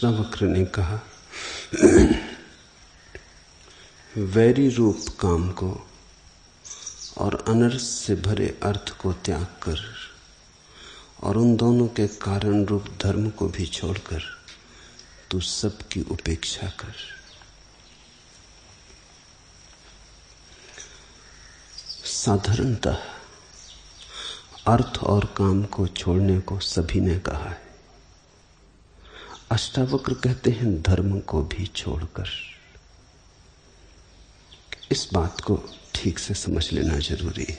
अष्टावक्र ने कहा, वैरी रूप काम को और अनर्थ से भरे अर्थ को त्याग कर और उन दोनों के कारण रूप धर्म को भी छोड़कर तू सबकी उपेक्षा कर। साधारणतः अर्थ और काम को छोड़ने को सभी ने कहा है। अष्टावक्र कहते हैं धर्म को भी छोड़कर। इस बात को ठीक से समझ लेना जरूरी है।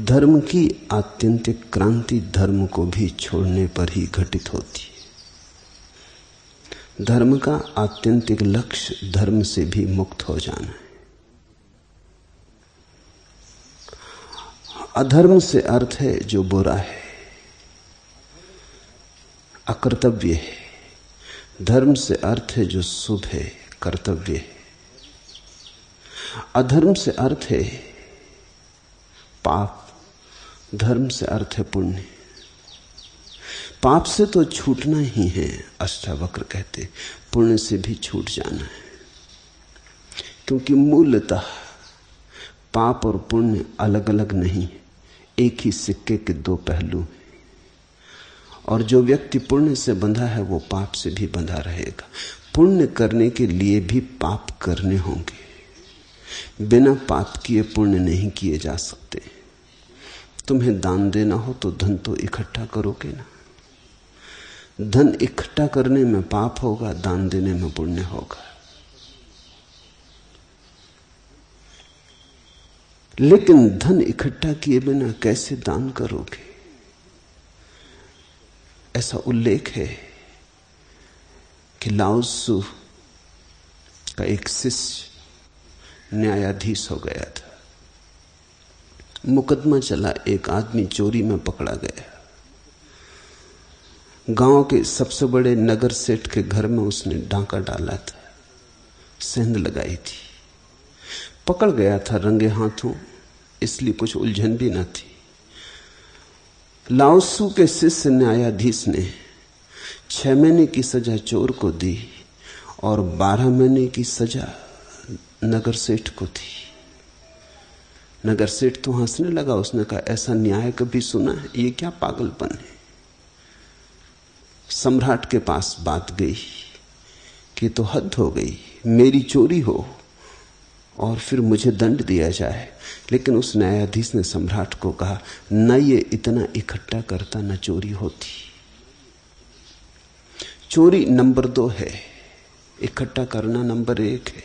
धर्म की आत्यंतिक क्रांति धर्म को भी छोड़ने पर ही घटित होती है। धर्म का आत्यंतिक लक्ष्य धर्म से भी मुक्त हो जाना है। अधर्म से अर्थ है जो बुरा है, अकर्तव्य है। धर्म से अर्थ है जो शुभ है, कर्तव्य है। अधर्म से अर्थ है पाप, धर्म से अर्थ है पुण्य। पाप से तो छूटना ही है, अष्टावक्र कहते, पुण्य से भी छूट जाना है। क्योंकि मूलतः पाप और पुण्य अलग अलग नहीं, एक ही सिक्के के दो पहलू हैं। और जो व्यक्ति पुण्य से बंधा है वो पाप से भी बंधा रहेगा। पुण्य करने के लिए भी पाप करने होंगे। बिना पाप किए पुण्य नहीं किए जा सकते। तुम्हें दान देना हो तो धन तो इकट्ठा करोगे ना। धन इकट्ठा करने में पाप होगा, दान देने में पुण्य होगा। लेकिन धन इकट्ठा किए बिना कैसे दान करोगे? ऐसा उल्लेख है कि लाओ त्सु का एक शिष्य न्यायाधीश हो गया था। मुकदमा चला, एक आदमी चोरी में पकड़ा गया। गांव के सबसे बड़े नगर सेठ के घर में उसने डांका डाला था, सेंध लगाई थी। पकड़ गया था रंगे हाथों, इसलिए कुछ उलझन भी न थी। लाओ त्सु के शिष्य न्यायाधीश ने 6 महीने की सजा चोर को दी और 12 महीने की सजा नगर सेठ को थी। नगर सेठ तो हंसने लगा। उसने कहा, ऐसा न्याय कभी सुना है? ये क्या पागलपन है? सम्राट के पास बात गई कि तो हद हो गई, मेरी चोरी हो और फिर मुझे दंड दिया जाए। लेकिन उस न्यायाधीश ने सम्राट को कहा, न ये इतना इकट्ठा करता न चोरी होती। चोरी नंबर 2 है, इकट्ठा करना नंबर 1 है।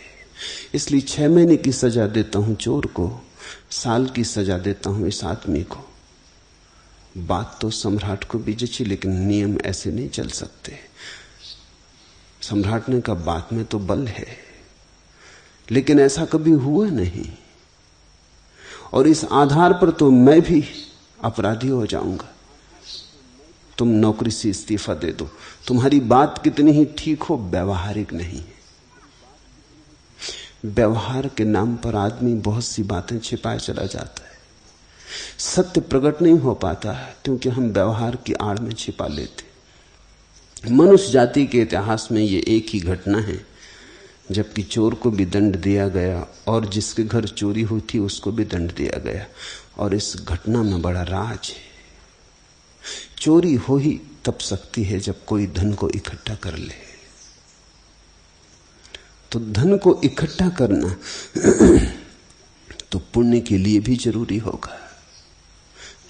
इसलिए 6 महीने की सजा देता हूं चोर को, साल की सजा देता हूं इस आदमी को। बात तो सम्राट को भी जची, लेकिन नियम ऐसे नहीं चल सकते। सम्राट ने कहा, बात में तो बल है, लेकिन ऐसा कभी हुआ नहीं, और इस आधार पर तो मैं भी अपराधी हो जाऊंगा। तुम नौकरी से इस्तीफा दे दो। तुम्हारी बात कितनी ही ठीक हो, व्यवहारिक नहीं है। व्यवहार के नाम पर आदमी बहुत सी बातें छिपाए चला जाता है। सत्य प्रकट नहीं हो पाता क्योंकि हम व्यवहार की आड़ में छिपा लेते। मनुष्य जाति के इतिहास में ये एक ही घटना है जबकि चोर को भी दंड दिया गया और जिसके घर चोरी हुई थी उसको भी दंड दिया गया। और इस घटना में बड़ा राज है। चोरी हो ही तब सकती है जब कोई धन को इकट्ठा कर ले। तो धन को इकट्ठा करना तो पुण्य के लिए भी जरूरी होगा,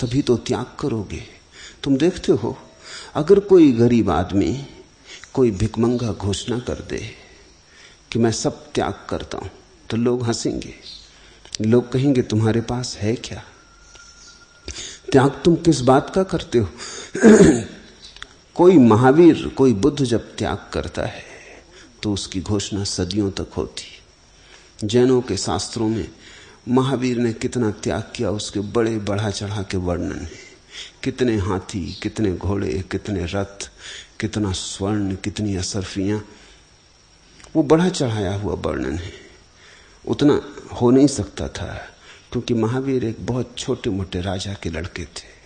तभी तो त्याग करोगे। तुम देखते हो, अगर कोई गरीब आदमी, कोई भिखमंगा घोषणा कर दे कि मैं सब त्याग करता हूं, तो लोग हंसेंगे। लोग कहेंगे, तुम्हारे पास है क्या? त्याग तुम किस बात का करते हो? कोई महावीर, कोई बुद्ध जब त्याग करता है तो उसकी घोषणा सदियों तक होती। जैनों के शास्त्रों में महावीर ने कितना त्याग किया उसके बड़े बढ़ा चढ़ा के वर्णन है। कितने हाथी, कितने घोड़े, कितने रथ, कितना स्वर्ण, कितनी असरफियां, वो बढ़ा चढ़ाया हुआ वर्णन है। उतना हो नहीं सकता था क्योंकि महावीर एक बहुत छोटे मोटे राजा के लड़के थे।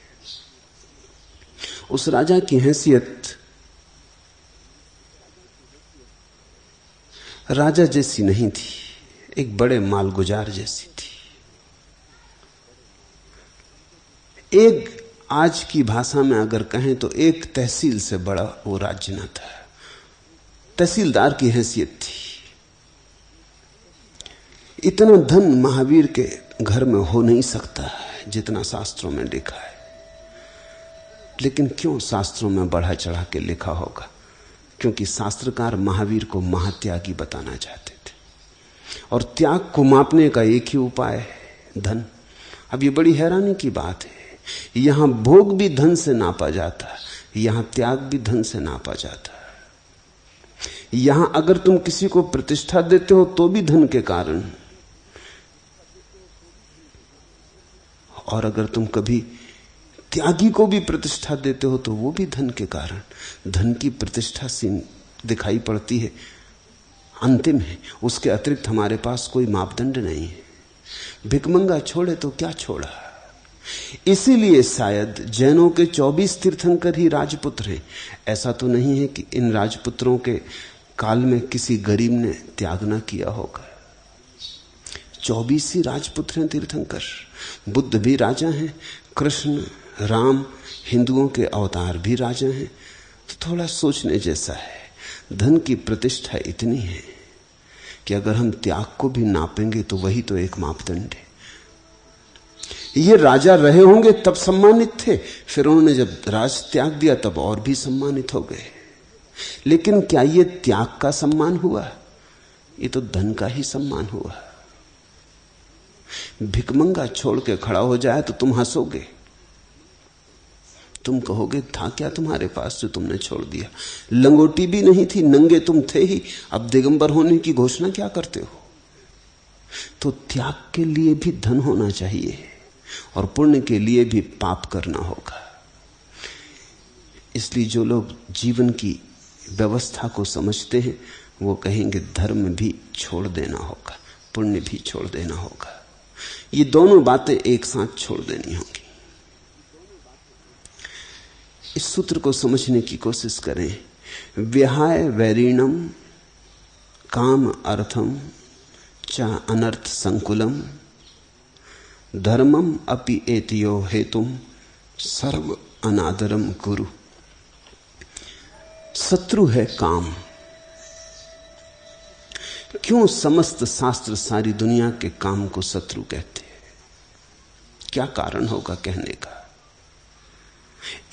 उस राजा की हैसियत राजा जैसी नहीं थी, एक बड़े मालगुजार जैसी थी। एक आज की भाषा में अगर कहें तो एक तहसील से बड़ा वो राज्य न था। तहसीलदार की हैसियत थी। इतना धन महावीर के घर में हो नहीं सकता जितना शास्त्रों में लिखा है। लेकिन क्यों शास्त्रों में बढ़ा चढ़ा के लिखा होगा? क्योंकि शास्त्रकार महावीर को महात्यागी बताना चाहते थे, और त्याग को मापने का एक ही उपाय है, धन। अब ये बड़ी हैरानी की बात है, यहां भोग भी धन से नापा जाता, यहां त्याग भी धन से नापा जाता। यहां अगर तुम किसी को प्रतिष्ठा देते हो तो भी धन के कारण, और अगर तुम कभी त्यागी को भी प्रतिष्ठा देते हो तो वो भी धन के कारण। धन की प्रतिष्ठा सीन दिखाई पड़ती है, अंतिम है, उसके अतिरिक्त हमारे पास कोई मापदंड नहीं है। भिकमंगा छोड़े तो क्या छोड़ा। इसीलिए शायद जैनों के 24 तीर्थंकर ही राजपुत्र हैं। ऐसा तो नहीं है कि इन राजपुत्रों के काल में किसी गरीब ने त्याग ना किया होगा। 24 ही राजपुत्र हैं तीर्थंकर। बुद्ध भी राजा हैं, कृष्ण, राम, हिंदुओं के अवतार भी राजा हैं। तो थोड़ा सोचने जैसा है। धन की प्रतिष्ठा इतनी है कि अगर हम त्याग को भी नापेंगे तो वही तो एक मापदंड है। ये राजा रहे होंगे तब सम्मानित थे, फिर उन्होंने जब राज त्याग दिया तब और भी सम्मानित हो गए। लेकिन क्या ये त्याग का सम्मान हुआ? ये तो धन का ही सम्मान हुआ। भिकमंगा छोड़ के खड़ा हो जाए तो तुम हंसोगे, तुम कहोगे था क्या तुम्हारे पास जो तुमने छोड़ दिया? लंगोटी भी नहीं थी, नंगे तुम थे ही, अब दिगंबर होने की घोषणा क्या करते हो? तो त्याग के लिए भी धन होना चाहिए और पुण्य के लिए भी पाप करना होगा। इसलिए जो लोग जीवन की व्यवस्था को समझते हैं वो कहेंगे धर्म भी छोड़ देना होगा, पुण्य भी छोड़ देना होगा। ये दोनों बातें एक साथ छोड़ देनी होंगी। इस सूत्र को समझने की कोशिश करें। विहाय वैरीणम काम अर्थम च अनर्थ संकुलम धर्मम अपि एतियो हेतुम सर्व अनादरम गुरु। शत्रु है काम। क्यों समस्त शास्त्र सारी दुनिया के काम को शत्रु कहते हैं? क्या कारण होगा कहने का?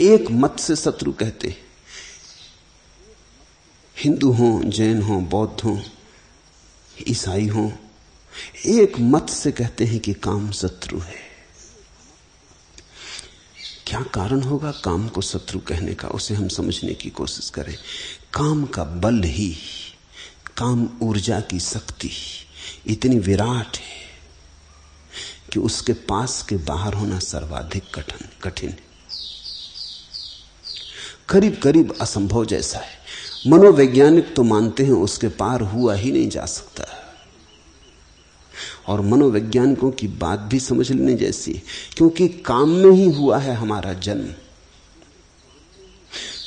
एक मत से शत्रु कहते, हिंदू हो, जैन हो, बौद्ध हो, ईसाई हो, एक मत से कहते हैं कि काम शत्रु है। क्या कारण होगा काम को शत्रु कहने का? उसे हम समझने की कोशिश करें। काम का बल ही, काम ऊर्जा की शक्ति इतनी विराट है कि उसके पास के बाहर होना सर्वाधिक कठिन है, करीब करीब असंभव जैसा है। मनोवैज्ञानिक तो मानते हैं उसके पार हुआ ही नहीं जा सकता, और मनोवैज्ञानिकों की बात भी समझ लेने जैसी है, क्योंकि काम में ही हुआ है हमारा जन्म।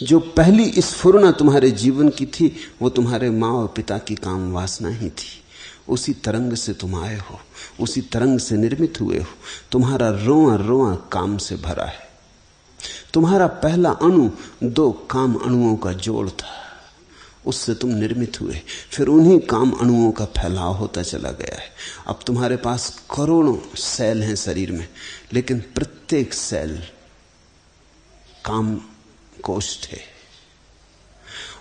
जो पहली स्फुरना तुम्हारे जीवन की थी वो तुम्हारे माँ और पिता की काम वासना ही थी। उसी तरंग से तुम आए हो, उसी तरंग से निर्मित हुए हो। तुम्हारा रोआ रोआ काम से भरा है। तुम्हारा पहला अणु 2 काम अणुओं का जोड़ था, उससे तुम निर्मित हुए। फिर उन्हीं काम अणुओं का फैलाव होता चला गया है। अब तुम्हारे पास करोड़ों सेल हैं शरीर में, लेकिन प्रत्येक सेल काम कोष्ठ है।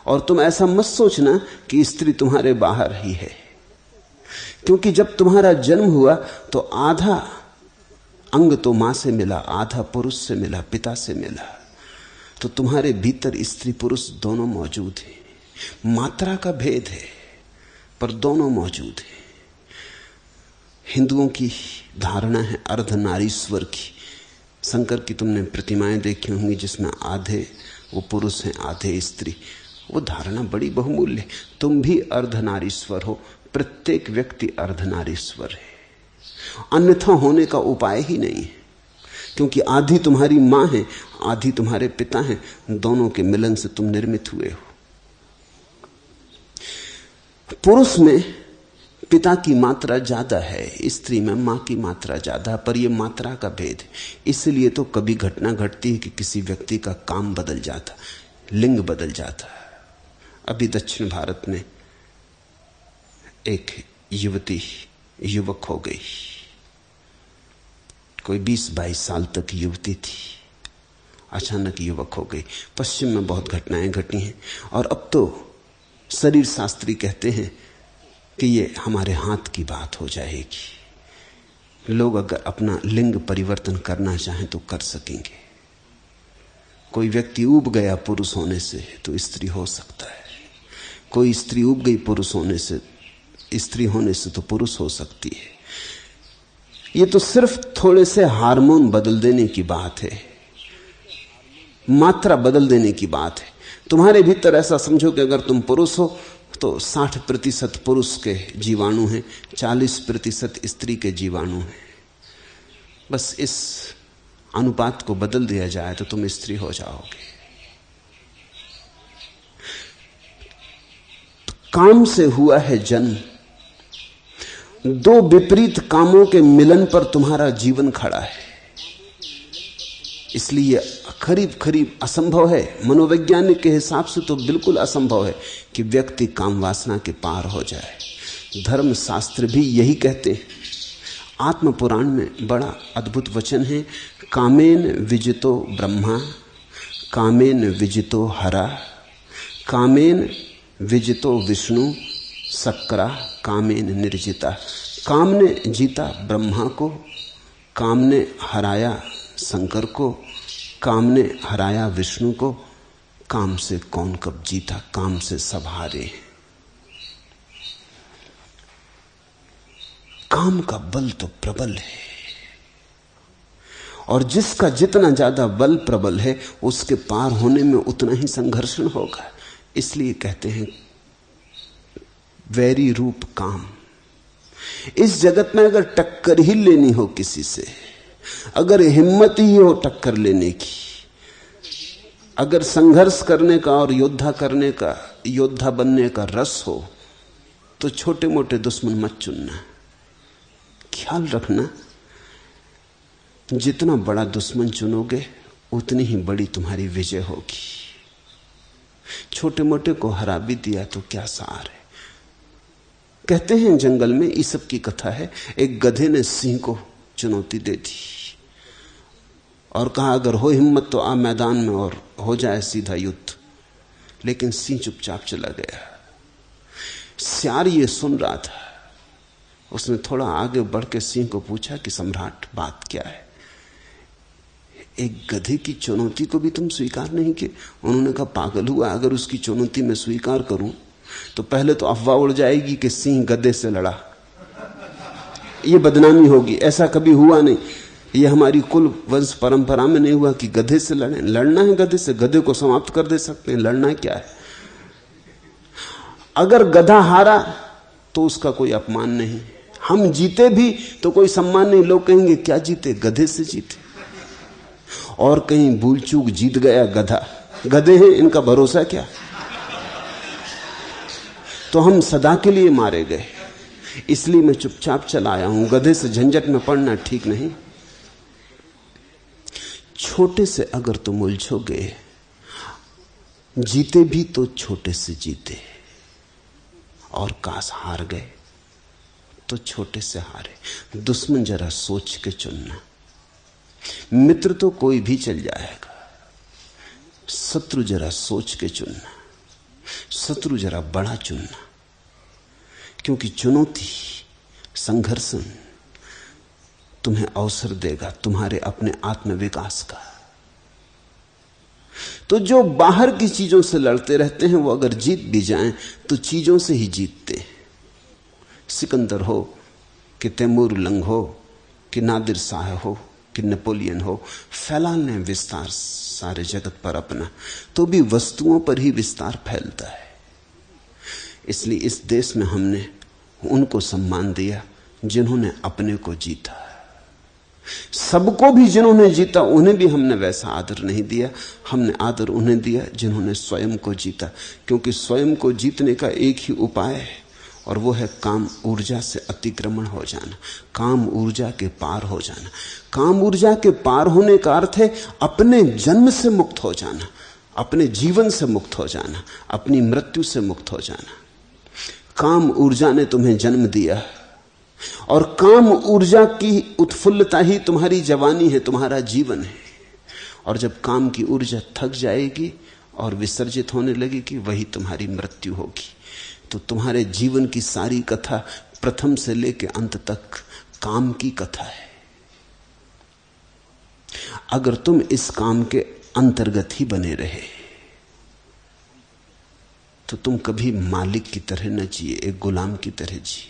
और तुम ऐसा मत सोचना कि स्त्री तुम्हारे बाहर ही है, क्योंकि जब तुम्हारा जन्म हुआ तो आधा अंग तो मां से मिला, आधा पुरुष से मिला, पिता से मिला। तो तुम्हारे भीतर स्त्री पुरुष दोनों मौजूद हैं। मात्रा का भेद है पर दोनों मौजूद हैं। हिंदुओं की धारणा है अर्धनारीश्वर की। शंकर की तुमने प्रतिमाएं देखी होंगी जिसमें आधे वो पुरुष हैं, आधे स्त्री। वो धारणा बड़ी बहुमूल्य। तुम भी अर्धनारीश्वर हो, प्रत्येक व्यक्ति अर्धनारीश्वर है। अन्यथा होने का उपाय ही नहीं है, क्योंकि आधी तुम्हारी मां है, आधी तुम्हारे पिता हैं, दोनों के मिलन से तुम निर्मित हुए हो। पुरुष में पिता की मात्रा ज्यादा है, स्त्री में मां की मात्रा ज्यादा, पर यह मात्रा का भेद है। इसलिए तो कभी घटना घटती है कि किसी व्यक्ति का काम बदल जाता, लिंग बदल जाता। अभी दक्षिण भारत में एक युवक हो गई, कोई 20-22 साल तक युवती थी, अचानक युवक हो गई। पश्चिम में बहुत घटनाएं घटी हैं और अब तो शरीर शास्त्री कहते हैं कि ये हमारे हाथ की बात हो जाएगी। लोग अगर अपना लिंग परिवर्तन करना चाहें तो कर सकेंगे। कोई व्यक्ति ऊब गया पुरुष होने से तो स्त्री हो सकता है, कोई स्त्री ऊब गई पुरुष होने से, स्त्री होने से तो पुरुष हो सकती है। ये तो सिर्फ थोड़े से हार्मोन बदल देने की बात है, मात्रा बदल देने की बात है। तुम्हारे भीतर ऐसा समझो कि अगर तुम पुरुष हो तो 60% पुरुष के जीवाणु हैं, 40% स्त्री के जीवाणु हैं। बस इस अनुपात को बदल दिया जाए तो तुम स्त्री हो जाओगे। तो काम से हुआ है जन्म, दो विपरीत कामों के मिलन पर तुम्हारा जीवन खड़ा है। इसलिए करीब असंभव है, मनोवैज्ञानिक के हिसाब से तो बिल्कुल असंभव है कि व्यक्ति काम वासना के पार हो जाए। धर्म शास्त्र भी यही कहते हैं। आत्म पुराण में बड़ा अद्भुत वचन है, कामेन विजितो ब्रह्मा, कामेन विजितो हरा, कामेन विजितो विष्णु, सक्रा कामेन निर्जिता। काम ने जीता ब्रह्मा को, काम ने हराया शंकर को, काम ने हराया विष्णु को। काम से कौन कब जीता, काम से सब हारे। काम का बल तो प्रबल है और जिसका जितना ज्यादा बल प्रबल है उसके पार होने में उतना ही संघर्षण होगा। इसलिए कहते हैं वैरी रूप काम। इस जगत में अगर टक्कर ही लेनी हो किसी से, अगर हिम्मत ही हो टक्कर लेने की, अगर संघर्ष करने का और योद्धा बनने का रस हो, तो छोटे मोटे दुश्मन मत चुनना। ख्याल रखना, जितना बड़ा दुश्मन चुनोगे उतनी ही बड़ी तुम्हारी विजय होगी। छोटे मोटे को हरा भी दिया तो क्या सार है। कहते हैं जंगल में, ईसप की कथा है, एक गधे ने सिंह को चुनौती दे दी और कहा अगर हो हिम्मत तो आ मैदान में और हो जाए सीधा युद्ध। लेकिन सिंह चुपचाप चला गया। सियार ये सुन रहा था। उसने थोड़ा आगे बढ़ के सिंह को पूछा कि सम्राट बात क्या है। एक गधे की चुनौती को भी तुम स्वीकार नहीं किए। उन्होंने कहा पागल हुआ, अगर उसकी चुनौती में स्वीकार करूं तो पहले तो अफवाह उड़ जाएगी कि सिंह गधे से लड़ा, ये बदनामी होगी। ऐसा कभी हुआ नहीं, ये हमारी कुल वंश परंपरा में नहीं हुआ कि गधे से लड़े। लड़ना है गधे से, गधे को समाप्त कर दे सकते हैं, लड़ना क्या है। अगर गधा हारा तो उसका कोई अपमान नहीं, हम जीते भी तो कोई सम्मान नहीं। लोग कहेंगे क्या जीते, गधे से जीते। और कहीं भूल चूक जीत गया गधा, गधे हैं इनका भरोसा क्या। तो हम सदा के लिए मारे गए। इसलिए मैं चुपचाप चला आया हूं। गधे से झंझट में पड़ना ठीक नहीं। छोटे से अगर तुम उलझोगे, जीते भी तो छोटे से जीते, और काश हार गए तो छोटे से हारे। दुश्मन जरा सोच के चुनना। मित्र तो कोई भी चल जाएगा, शत्रु जरा सोच के चुनना। शत्रु जरा बड़ा चुनना, क्योंकि चुनौती, संघर्षण तुम्हें अवसर देगा तुम्हारे अपने आत्मविकास का। तो जो बाहर की चीजों से लड़ते रहते हैं वो अगर जीत भी जाएं तो चीजों से ही जीतते हैं। सिकंदर हो कि तैमूर लंग हो कि नादिर शाह हो कि नेपोलियन हो, फैला लें विस्तार सारे जगत पर अपना, तो भी वस्तुओं पर ही विस्तार फैलता है। इसलिए इस देश में हमने उनको सम्मान दिया जिन्होंने अपने को जीता। सबको भी जिन्होंने जीता उन्हें भी हमने वैसा आदर नहीं दिया। हमने आदर उन्हें दिया जिन्होंने स्वयं को जीता, क्योंकि स्वयं को जीतने का एक ही उपाय है और वो है काम ऊर्जा से अतिक्रमण हो जाना, काम ऊर्जा के पार हो जाना। काम ऊर्जा के पार होने का अर्थ है अपने जन्म से मुक्त हो जाना, अपने जीवन से मुक्त हो जाना, अपनी मृत्यु से मुक्त हो जाना। काम ऊर्जा ने तुम्हें जन्म दिया और काम ऊर्जा की उत्फुल्लता ही तुम्हारी जवानी है, तुम्हारा जीवन है। और जब काम की ऊर्जा थक जाएगी और विसर्जित होने लगेगी, वही तुम्हारी मृत्यु होगी। तो तुम्हारे जीवन की सारी कथा प्रथम से लेकर अंत तक काम की कथा है। अगर तुम इस काम के अंतर्गत ही बने रहे तो तुम कभी मालिक की तरह न जिए, एक गुलाम की तरह जिए।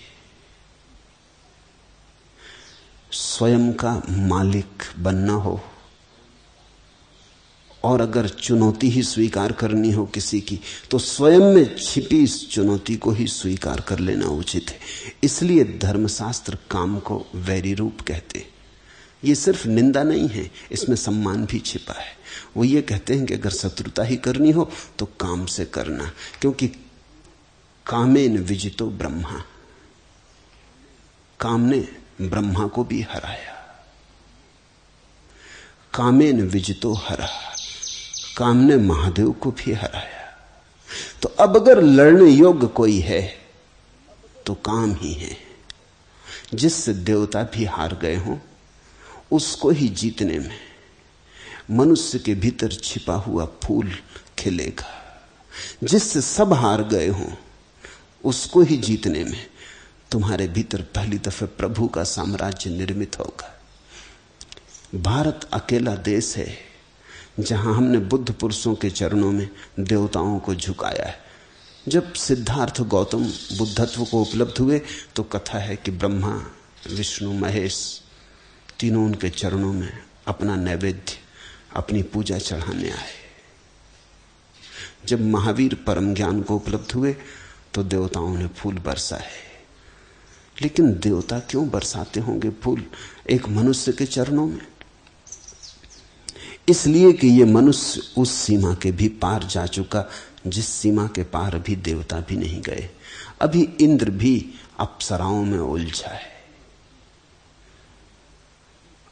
स्वयं का मालिक बनना हो और अगर चुनौती ही स्वीकार करनी हो किसी की, तो स्वयं में छिपी इस चुनौती को ही स्वीकार कर लेना उचित है। इसलिए धर्मशास्त्र काम को वैरी रूप कहते। ये सिर्फ निंदा नहीं है, इसमें सम्मान भी छिपा है। वो ये कहते हैं कि अगर शत्रुता ही करनी हो तो काम से करना, क्योंकि कामेन विजितो ब्रह्मा, काम ने ब्रह्मा को भी हराया। कामेन विजितो हरा, काम ने महादेव को भी हराया। तो अब अगर लड़ने योग्य कोई है तो काम ही है। जिससे देवता भी हार गए हों उसको ही जीतने में मनुष्य के भीतर छिपा हुआ फूल खिलेगा। जिससे सब हार गए हों उसको ही जीतने में तुम्हारे भीतर पहली दफे प्रभु का साम्राज्य निर्मित होगा। भारत अकेला देश है जहां हमने बुद्ध पुरुषों के चरणों में देवताओं को झुकाया है। जब सिद्धार्थ गौतम बुद्धत्व को उपलब्ध हुए तो कथा है कि ब्रह्मा विष्णु महेश तीनों उनके चरणों में अपना नैवेद्य, अपनी पूजा चढ़ाने आए। जब महावीर परम ज्ञान को उपलब्ध हुए तो देवताओं ने फूल बरसाए। लेकिन देवता क्यों बरसाते होंगे फूल एक मनुष्य के चरणों में? इसलिए कि ये मनुष्य उस सीमा के भी पार जा चुका जिस सीमा के पार अभी देवता भी नहीं गए। अभी इंद्र भी अप्सराओं में उलझा है।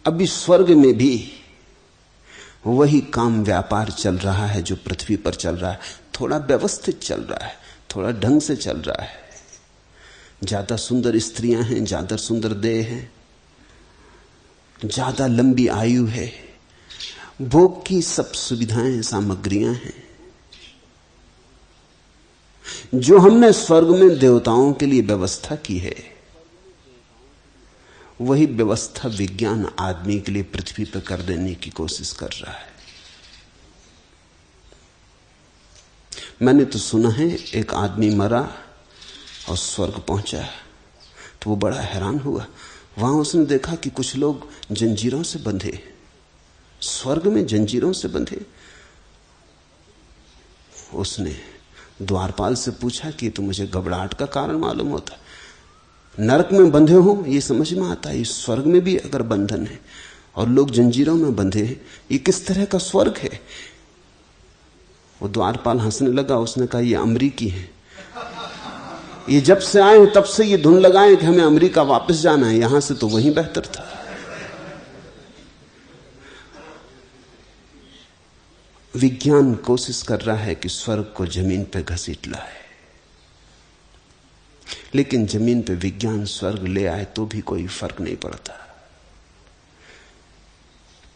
अभी स्वर्ग में भी वही काम व्यापार चल रहा है जो पृथ्वी पर चल रहा है। थोड़ा व्यवस्थित चल रहा है, थोड़ा ढंग से चल रहा है। ज्यादा सुंदर स्त्रियां हैं, ज्यादा सुंदर देह हैं, ज्यादा लंबी आयु है, भोग की सब सुविधाएं सामग्रियां हैं। जो हमने स्वर्ग में देवताओं के लिए व्यवस्था की है वही व्यवस्था विज्ञान आदमी के लिए पृथ्वी पर कर देने की कोशिश कर रहा है। मैंने तो सुना है एक आदमी मरा और स्वर्ग पहुंचा तो वो बड़ा हैरान हुआ। वहां उसने देखा कि कुछ लोग जंजीरों से बंधे, स्वर्ग में जंजीरों से बंधे। उसने द्वारपाल से पूछा कि तो मुझे घबराहट का कारण मालूम होता, नरक में बंधे हो ये समझ में आता है, इस स्वर्ग में भी अगर बंधन है और लोग जंजीरों में बंधे हैं, ये किस तरह का स्वर्ग है? वो द्वारपाल हंसने लगा। उसने कहा ये अमरीकी है, ये जब से आए तब से ये धुन लगाए कि हमें अमेरिका वापस जाना है, यहां से तो वहीं बेहतर था। विज्ञान कोशिश कर रहा है कि स्वर्ग को जमीन पर घसीट लाए, लेकिन जमीन पे विज्ञान स्वर्ग ले आए तो भी कोई फर्क नहीं पड़ता।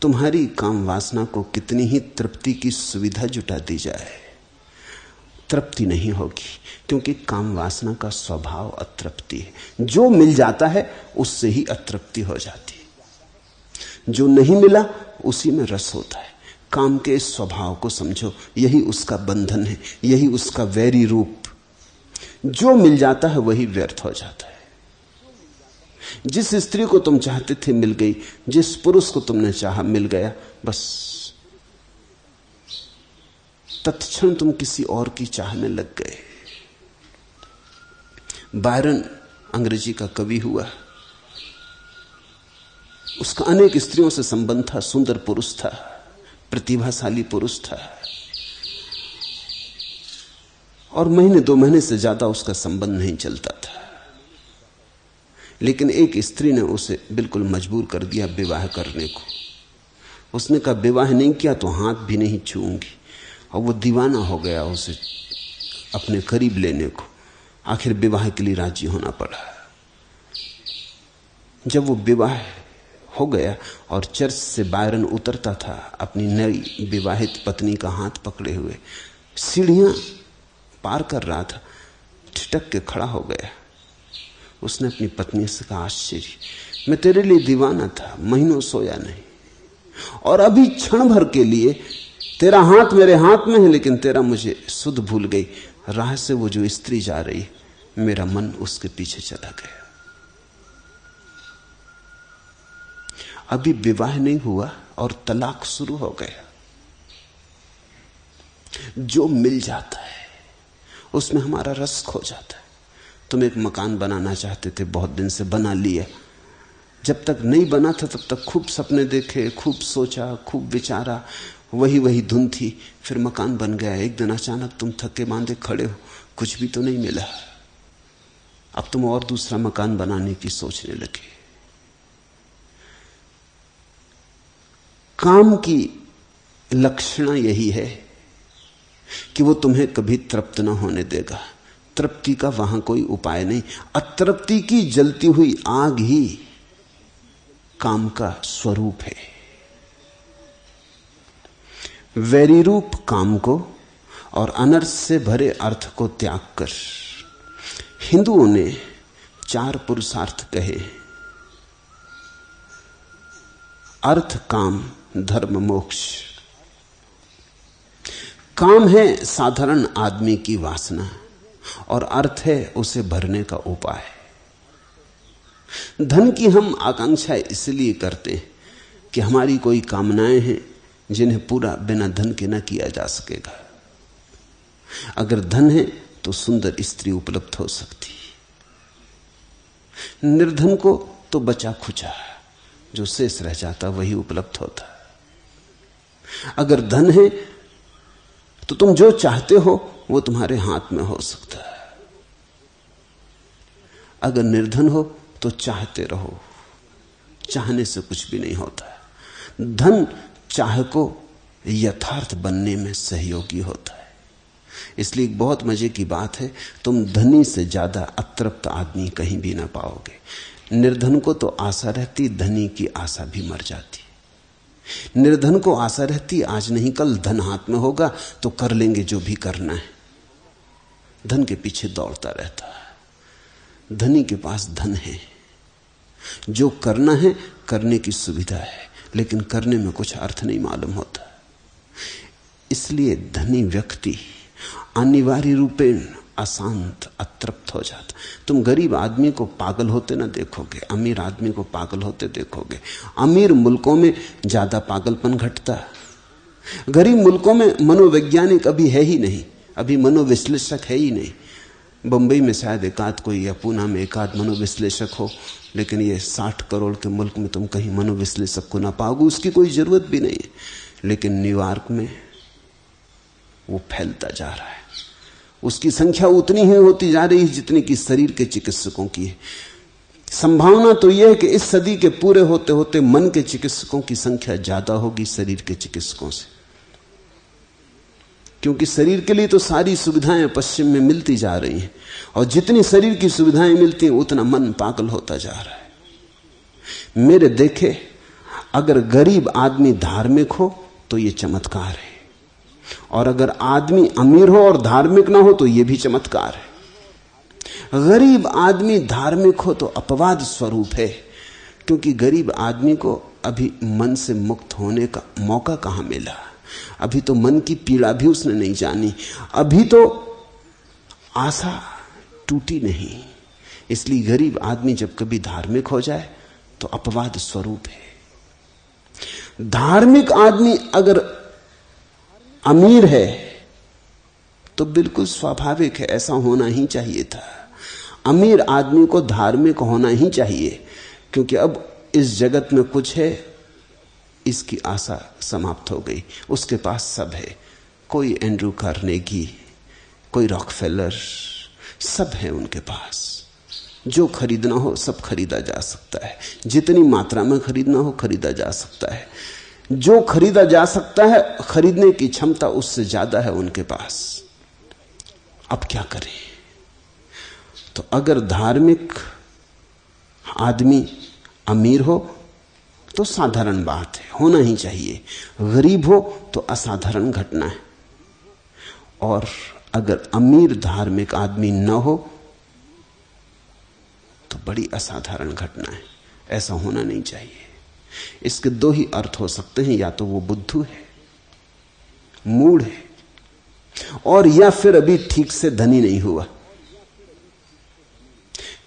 तुम्हारी काम वासना को कितनी ही तृप्ति की सुविधा जुटा दी जाए, तृप्ति नहीं होगी, क्योंकि काम वासना का स्वभाव अतृप्ति है। जो मिल जाता है उससे ही अतृप्ति हो जाती है, जो नहीं मिला उसी में रस होता है। काम के स्वभाव को समझो, यही उसका बंधन है, यही उसका वैरी रूप। जो मिल जाता है वही व्यर्थ हो जाता है। जिस स्त्री को तुम चाहते थे मिल गई, जिस पुरुष को तुमने चाहा मिल गया, बस तत्क्षण तुम किसी और की चाहने लग गए। बायरन अंग्रेजी का कवि हुआ, उसका अनेक स्त्रियों से संबंध था, सुंदर पुरुष था, प्रतिभाशाली पुरुष था, और महीने 2 महीने से ज्यादा उसका संबंध नहीं चलता था। लेकिन एक स्त्री ने उसे बिल्कुल मजबूर कर दिया विवाह करने को। उसने कहा विवाह नहीं किया तो हाथ भी नहीं छूऊंगी, और वो दीवाना हो गया उसे अपने करीब लेने को। आखिर विवाह के लिए राजी होना पड़ा। जब वो विवाह हो गया और चर्च से बायरन उतरता था अपनी नई विवाहित पत्नी का हाथ पकड़े हुए, सीढ़ियां पार कर रहा था, ठिठक के खड़ा हो गया। उसने अपनी पत्नी से कहा, आश्चर्य, मैं तेरे लिए दीवाना था, महीनों सोया नहीं, और अभी क्षण भर के लिए तेरा हाथ मेरे हाथ में है, लेकिन तेरा मुझे सुध भूल गई। राह से वो जो स्त्री जा रही, मेरा मन उसके पीछे चला गया। अभी विवाह नहीं हुआ और तलाक शुरू हो गया। जो मिल जाता है उसमें हमारा रस खो जाता है। तुम एक मकान बनाना चाहते थे, बहुत दिन से बना लिया, जब तक नहीं बना था तब तक खूब सपने देखे, खूब सोचा, खूब विचारा, वही धुन थी। फिर मकान बन गया। एक दिन अचानक तुम थके बांधे खड़े हो, कुछ भी तो नहीं मिला। अब तुम और दूसरा मकान बनाने की सोचने लगे। काम की लक्षण यही है कि वो तुम्हें कभी तृप्त न होने देगा। तृप्ति का वहां कोई उपाय नहीं। अतृप्ति की जलती हुई आग ही काम का स्वरूप है। वैरी रूप काम को और अनर्थ से भरे अर्थ को त्याग कर हिंदुओं ने 4 पुरुषार्थ कहे: अर्थ, काम, धर्म, मोक्ष। काम है साधारण आदमी की वासना, और अर्थ है उसे भरने का उपाय। धन की हम आकांक्षा इसलिए करते हैं कि हमारी कोई कामनाएं हैं जिन्हें पूरा बिना धन के न किया जा सकेगा। अगर धन है तो सुंदर स्त्री उपलब्ध हो सकती, निर्धन को तो बचा खुचा जो शेष रह जाता वही उपलब्ध होता। अगर धन है तो तुम जो चाहते हो वो तुम्हारे हाथ में हो सकता है। अगर निर्धन हो तो चाहते रहो, चाहने से कुछ भी नहीं होता। धन चाह को यथार्थ बनने में सहयोगी होता है। इसलिए एक बहुत मजे की बात है, तुम धनी से ज्यादा अतृप्त आदमी कहीं भी ना पाओगे। निर्धन को तो आशा रहती, धनी की आशा भी मर जाती। निर्धन को आशा रहती आज नहीं कल धन हाथ में होगा तो कर लेंगे जो भी करना है। धन के पीछे दौड़ता रहता है। धनी के पास धन है, जो करना है करने की सुविधा है, लेकिन करने में कुछ अर्थ नहीं मालूम होता। इसलिए धनी व्यक्ति अनिवार्य रूपेण अशांत, अतृप्त हो जाता। तुम गरीब आदमी को पागल होते ना देखोगे, अमीर आदमी को पागल होते देखोगे। अमीर मुल्कों में ज्यादा पागलपन घटता है। गरीब मुल्कों में मनोवैज्ञानिक अभी है ही नहीं, अभी मनोविश्लेषक है ही नहीं। बंबई में शायद एकाध कोई या पूना में एकाध मनोविश्लेषक हो, लेकिन ये 60 करोड़ के मुल्क में तुम कहीं मनोविश्लेषक को ना पाओगे। उसकी कोई जरूरत भी नहीं है। लेकिन न्यूयॉर्क में वो फैलता जा रहा है। उसकी संख्या उतनी ही होती जा रही है जितनी कि शरीर के चिकित्सकों की है। संभावना तो यह है कि इस सदी के पूरे होते होते मन के चिकित्सकों की संख्या ज्यादा होगी शरीर के चिकित्सकों से, क्योंकि शरीर के लिए तो सारी सुविधाएं पश्चिम में मिलती जा रही हैं, और जितनी शरीर की सुविधाएं मिलती हैं उतना मन पागल होता जा रहा है। मेरे देखे अगर गरीब आदमी धार्मिक हो तो यह चमत्कार है, और अगर आदमी अमीर हो और धार्मिक ना हो तो यह भी चमत्कार है। गरीब आदमी धार्मिक हो तो अपवाद स्वरूप है, क्योंकि गरीब आदमी को अभी मन से मुक्त होने का मौका कहां मिला। अभी तो मन की पीड़ा भी उसने नहीं जानी, अभी तो आशा टूटी नहीं। इसलिए गरीब आदमी जब कभी धार्मिक हो जाए तो अपवाद स्वरूप है। धार्मिक आदमी अगर अमीर है तो बिल्कुल स्वाभाविक है, ऐसा होना ही चाहिए था। अमीर आदमी को धार्मिक होना ही चाहिए, क्योंकि अब इस जगत में कुछ है, इसकी आशा समाप्त हो गई। उसके पास सब है, कोई एंड्रू कार्नेगी, कोई रॉकफेलर, सब है उनके पास। जो खरीदना हो सब खरीदा जा सकता है, जितनी मात्रा में खरीदना हो खरीदा जा सकता है। जो खरीदा जा सकता है, खरीदने की क्षमता उससे ज्यादा है उनके पास। अब क्या करें? तो अगर धार्मिक आदमी अमीर हो तो साधारण बात है, होना ही चाहिए। गरीब हो तो असाधारण घटना है। और अगर अमीर धार्मिक आदमी न हो तो बड़ी असाधारण घटना है। ऐसा होना नहीं चाहिए। इसके दो ही अर्थ हो सकते हैं, या तो वो बुद्धू है, मूढ़ है, और या फिर अभी ठीक से धनी नहीं हुआ।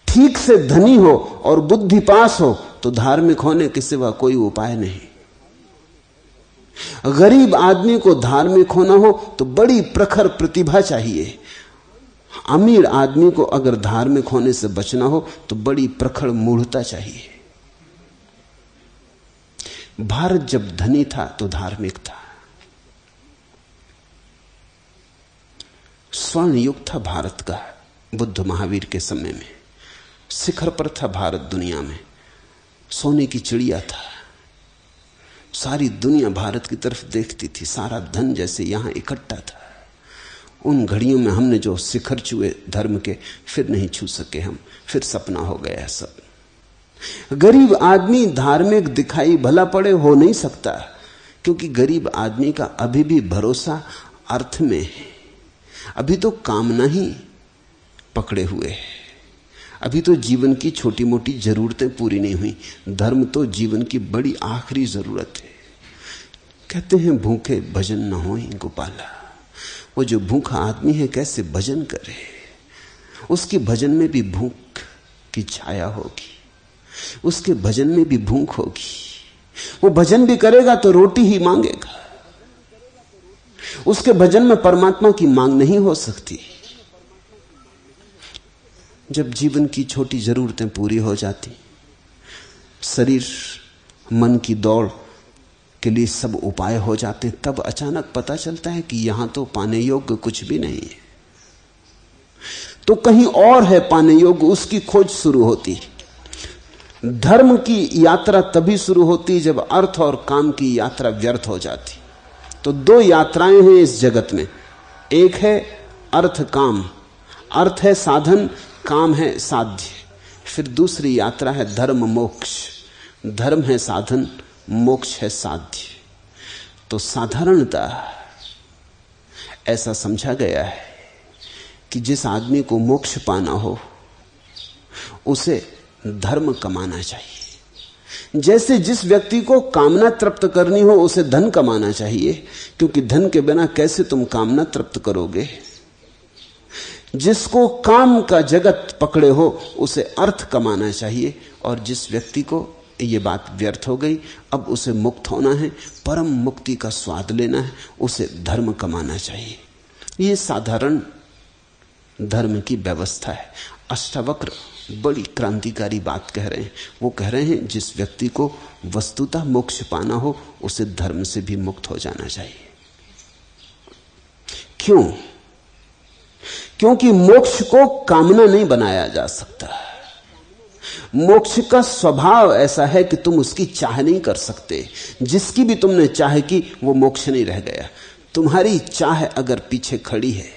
ठीक से धनी हो और बुद्धि पास हो तो धार्मिक होने के सिवा कोई उपाय नहीं। गरीब आदमी को धार्मिक होना हो तो बड़ी प्रखर प्रतिभा चाहिए। अमीर आदमी को अगर धार्मिक होने से बचना हो तो बड़ी प्रखर मूढ़ता चाहिए। भारत जब धनी था तो धार्मिक था, स्वर्ण युग था भारत का। बुद्ध महावीर के समय में शिखर पर था भारत दुनिया में, सोने की चिड़िया था। सारी दुनिया भारत की तरफ देखती थी, सारा धन जैसे यहां इकट्ठा था। उन घड़ियों में हमने जो शिखर छुए धर्म के, फिर नहीं छू सके हम, फिर सपना हो गया सब। गरीब आदमी धार्मिक दिखाई भला पड़े हो नहीं सकता, क्योंकि गरीब आदमी का अभी भी भरोसा अर्थ में है। अभी तो कामना ही पकड़े हुए है, अभी तो जीवन की छोटी मोटी जरूरतें पूरी नहीं हुई। धर्म तो जीवन की बड़ी आखिरी जरूरत है। कहते हैं भूखे भजन न होई गोपाला। वो जो भूखा आदमी है कैसे भजन करे? उसके भजन में भी भूख की छाया होगी, उसके भजन में भी भूख होगी। वो भजन भी करेगा तो रोटी ही मांगेगा। उसके भजन में परमात्मा की मांग नहीं हो सकती। जब जीवन की छोटी जरूरतें पूरी हो जाती, शरीर मन की दौड़ के लिए सब उपाय हो जाते, तब अचानक पता चलता है कि यहां तो पाने योग्य कुछ भी नहीं है, तो कहीं और है पाने योग्य। उसकी खोज शुरू होती। धर्म की यात्रा तभी शुरू होती जब अर्थ और काम की यात्रा व्यर्थ हो जाती। तो दो यात्राएं हैं इस जगत में, एक है अर्थ काम। अर्थ है साधन, काम है साध्य। फिर दूसरी यात्रा है धर्म मोक्ष। धर्म है साधन, मोक्ष है साध्य। तो साधारणता ऐसा समझा गया है कि जिस आदमी को मोक्ष पाना हो उसे धर्म कमाना चाहिए। जैसे जिस व्यक्ति को कामना तृप्त करनी हो उसे धन कमाना चाहिए, क्योंकि धन के बिना कैसे तुम कामना तृप्त करोगे। जिसको काम का जगत पकड़े हो उसे अर्थ कमाना चाहिए, और जिस व्यक्ति को ये बात व्यर्थ हो गई, अब उसे मुक्त होना है, परम मुक्ति का स्वाद लेना है, उसे धर्म कमाना चाहिए। ये साधारण धर्म की व्यवस्था है। अष्टावक्र बड़ी क्रांतिकारी बात कह रहे हैं। वो कह रहे हैं जिस व्यक्ति को वस्तुतः मोक्ष पाना हो उसे धर्म से भी मुक्त हो जाना चाहिए। क्यों? क्योंकि मोक्ष को कामना नहीं बनाया जा सकता। मोक्ष का स्वभाव ऐसा है कि तुम उसकी चाह नहीं कर सकते। जिसकी भी तुमने चाह की वो मोक्ष नहीं रह गया। तुम्हारी चाह अगर पीछे खड़ी है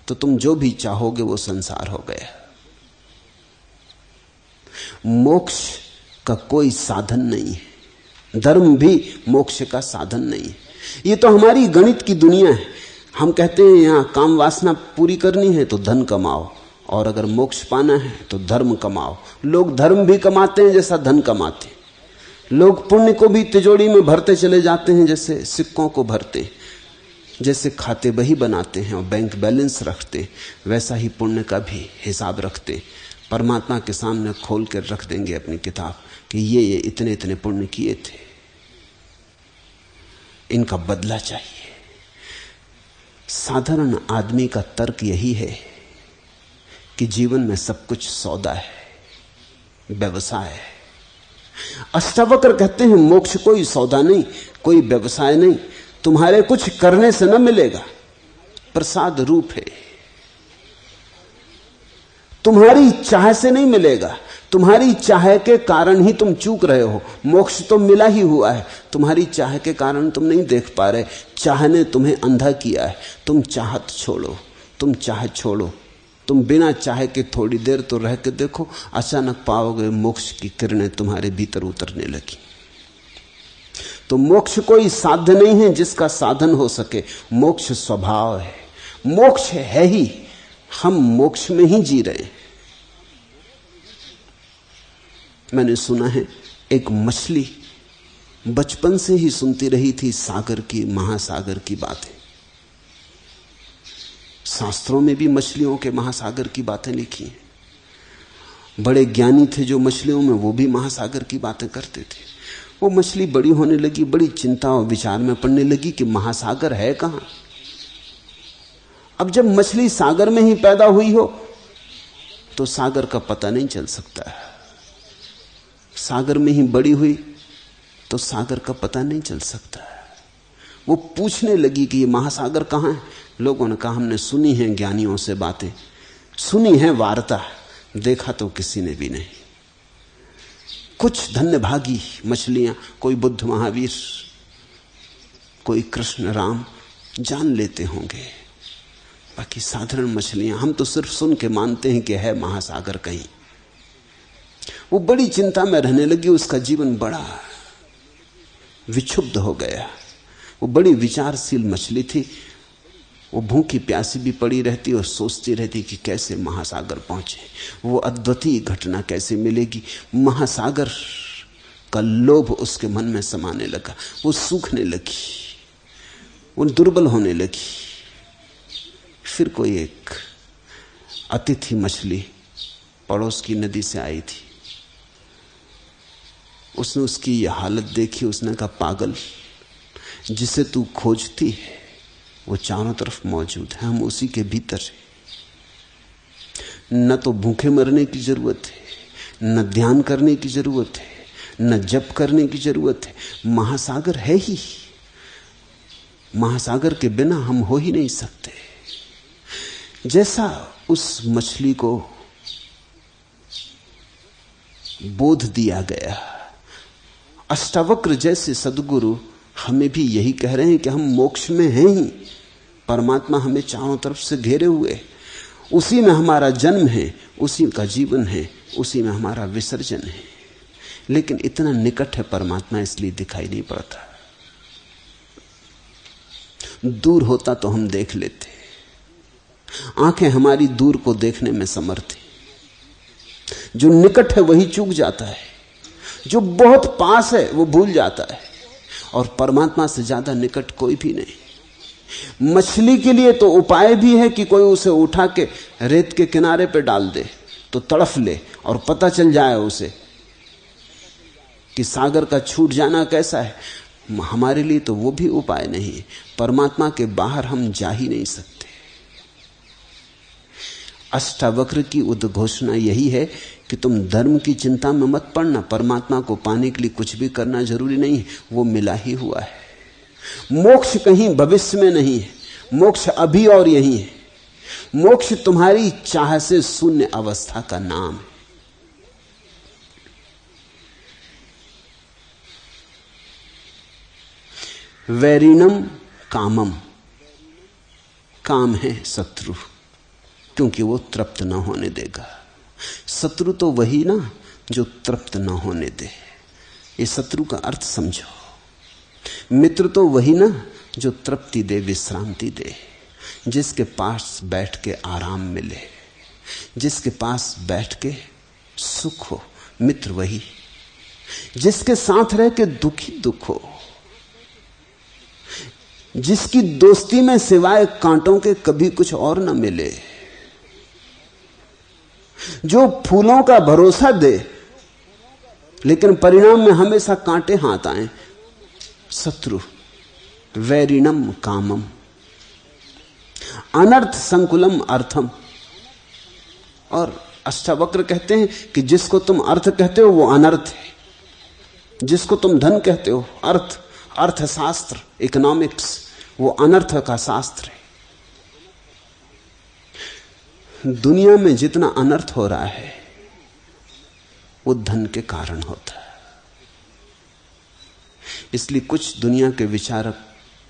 तो तुम जो भी चाहोगे वो संसार हो गया। मोक्ष का कोई साधन नहीं है, धर्म भी मोक्ष का साधन नहीं है। ये तो हमारी गणित की दुनिया है। हम कहते हैं यहां काम वासना पूरी करनी है तो धन कमाओ, और अगर मोक्ष पाना है तो धर्म कमाओ। लोग धर्म भी कमाते हैं जैसा धन कमाते हैं। लोग पुण्य को भी तिजोरी में भरते चले जाते हैं जैसे सिक्कों को भरते हैं। जैसे खाते बही बनाते हैं और बैंक बैलेंस रखते, वैसा ही पुण्य का भी हिसाब रखते। परमात्मा के सामने खोल कर रख देंगे अपनी किताब कि ये इतने इतने पुण्य किए थे, इनका बदला चाहिए। साधारण आदमी का तर्क यही है कि जीवन में सब कुछ सौदा है, व्यवसाय है। अष्टावक्र कहते हैं मोक्ष कोई सौदा नहीं, कोई व्यवसाय नहीं, तुम्हारे कुछ करने से न मिलेगा, प्रसाद रूप है। तुम्हारी चाह से नहीं मिलेगा, तुम्हारी चाह के कारण ही तुम चूक रहे हो। मोक्ष तो मिला ही हुआ है, तुम्हारी चाह के कारण तुम नहीं देख पा रहे। चाह ने तुम्हें अंधा किया है। तुम चाहत छोड़ो, तुम चाह छोड़ो, तुम बिना चाह के थोड़ी देर तो रह के देखो, अचानक पाओगे मोक्ष की किरणें तुम्हारे भीतर उतरने लगी। तो मोक्ष कोई साध्य नहीं है जिसका साधन हो सके, मोक्ष स्वभाव है, मोक्ष है ही, हम मोक्ष में ही जी रहे हैं। मैंने सुना है एक मछली बचपन से ही सुनती रही थी सागर की, महासागर की बातें। शास्त्रों में भी मछलियों के महासागर की बातें लिखी हैं। बड़े ज्ञानी थे जो मछलियों में, वो भी महासागर की बातें करते थे। वो मछली बड़ी होने लगी, बड़ी चिंता और विचार में पड़ने लगी कि महासागर है कहां। अब जब मछली सागर में ही पैदा हुई हो तो सागर का पता नहीं चल सकता है, सागर में ही बड़ी हुई तो सागर का पता नहीं चल सकता है। वो पूछने लगी कि ये महासागर कहां है। लोगों ने कहा हमने सुनी है ज्ञानियों से बातें, सुनी है वार्ता, देखा तो किसी ने भी नहीं। कुछ धन्यभागी मछलियां, कोई बुद्ध महावीर, कोई कृष्ण राम जान लेते होंगे, बाकी साधारण मछलियां हम तो सिर्फ सुन के मानते हैं कि है महासागर कहीं। वो बड़ी चिंता में रहने लगी, उसका जीवन बड़ा विक्षुब्ध हो गया। वो बड़ी विचारशील मछली थी, वो भूखी प्यासी भी पड़ी रहती और सोचती रहती कि कैसे महासागर पहुंचे, वो अद्वितीय घटना कैसे मिलेगी। महासागर का लोभ उसके मन में समाने लगा, वो सूखने लगी, वो दुर्बल होने लगी। फिर कोई एक अतिथि मछली पड़ोस की नदी से आई थी, उसने उसकी यह हालत देखी। उसने कहा पागल, जिसे तू खोजती है वो चारों तरफ मौजूद है, हम उसी के भीतर हैं। न तो भूखे मरने की जरूरत है, न ध्यान करने की जरूरत है, न जप करने की जरूरत है, महासागर है ही। महासागर के बिना हम हो ही नहीं सकते। जैसा उस मछली को बोध दिया गया, अष्टावक्र जैसे सद्गुरु हमें भी यही कह रहे हैं कि हम मोक्ष में हैं ही। परमात्मा हमें चारों तरफ से घेरे हुए, उसी में हमारा जन्म है, उसी का जीवन है, उसी में हमारा विसर्जन है। लेकिन इतना निकट है परमात्मा, इसलिए दिखाई नहीं पड़ता। दूर होता तो हम देख लेते। आंखें हमारी दूर को देखने में समर्थ है। जो निकट है वही चूक जाता है, जो बहुत पास है वो भूल जाता है। और परमात्मा से ज्यादा निकट कोई भी नहीं। मछली के लिए तो उपाय भी है कि कोई उसे उठा के रेत के किनारे पे डाल दे तो तड़फ ले और पता चल जाए उसे कि सागर का छूट जाना कैसा है। हमारे लिए तो वो भी उपाय नहीं है। परमात्मा के बाहर हम जा ही नहीं सकते। अष्टावक्र की उद्घोषणा यही है कि तुम धर्म की चिंता में मत पड़ना, परमात्मा को पाने के लिए कुछ भी करना जरूरी नहीं है, वो मिला ही हुआ है। मोक्ष कहीं भविष्य में नहीं है, मोक्ष अभी और यही है। मोक्ष तुम्हारी चाह से शून्य अवस्था का नाम है। वैरिणम कामम, काम है शत्रु, क्योंकि वो तृप्त ना होने देगा। शत्रु तो वही ना जो तृप्त ना होने दे। ये शत्रु का अर्थ समझो। मित्र तो वही ना जो तृप्ति दे, विश्रांति दे, जिसके पास बैठ के आराम मिले, जिसके पास बैठ के सुख हो। मित्र वही जिसके साथ रह के दुखी दुख हो, जिसकी दोस्ती में सिवाय कांटों के कभी कुछ और न मिले, जो फूलों का भरोसा दे लेकिन परिणाम में हमेशा कांटे हाथ आए। शत्रु वैरिणम कामम, अनर्थ संकुलम अर्थम। और अष्टावक्र कहते हैं कि जिसको तुम अर्थ कहते हो वो अनर्थ है। जिसको तुम धन कहते हो, अर्थशास्त्र, इकोनॉमिक्स, वो अनर्थ का शास्त्र है। दुनिया में जितना अनर्थ हो रहा है वो धन के कारण होता है। इसलिए कुछ दुनिया के विचारक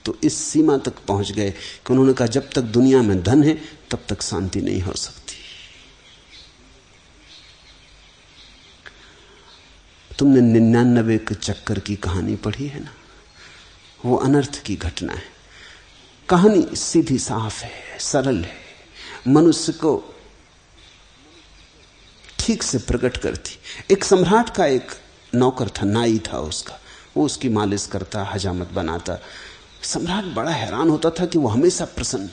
तो इस सीमा तक पहुंच गए कि उन्होंने कहा जब तक दुनिया में धन है तब तक शांति नहीं हो सकती। तुमने 99 के चक्कर की कहानी पढ़ी है ना, वो अनर्थ की घटना है। कहानी सीधी साफ है, सरल है, मनुष्य को ठीक से प्रकट करती। एक सम्राट का एक नौकर था, नाई था उसका, वो उसकी मालिश करता, हजामत बनाता। सम्राट बड़ा हैरान होता था कि वो हमेशा प्रसन्न,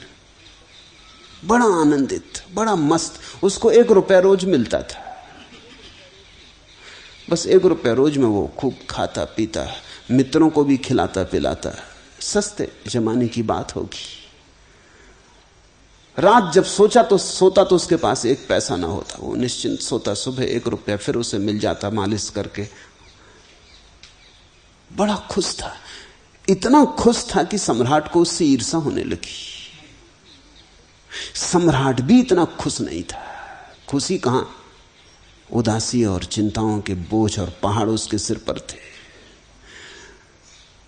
बड़ा आनंदित, बड़ा मस्त। उसको 1 रुपया रोज मिलता था, बस 1 रुपया रोज में वो खूब खाता पीता, मित्रों को भी खिलाता पिलाता। सस्ते जमाने की बात होगी। रात जब सोता तो उसके पास 1 पैसा ना होता, वो निश्चिंत सोता। सुबह 1 रुपया फिर उसे मिल जाता मालिश करके। बड़ा खुश था, इतना खुश था कि सम्राट को उससे ईर्ष्या होने लगी। सम्राट भी इतना खुश नहीं था। खुशी कहां, उदासी और चिंताओं के बोझ और पहाड़ उसके सिर पर थे।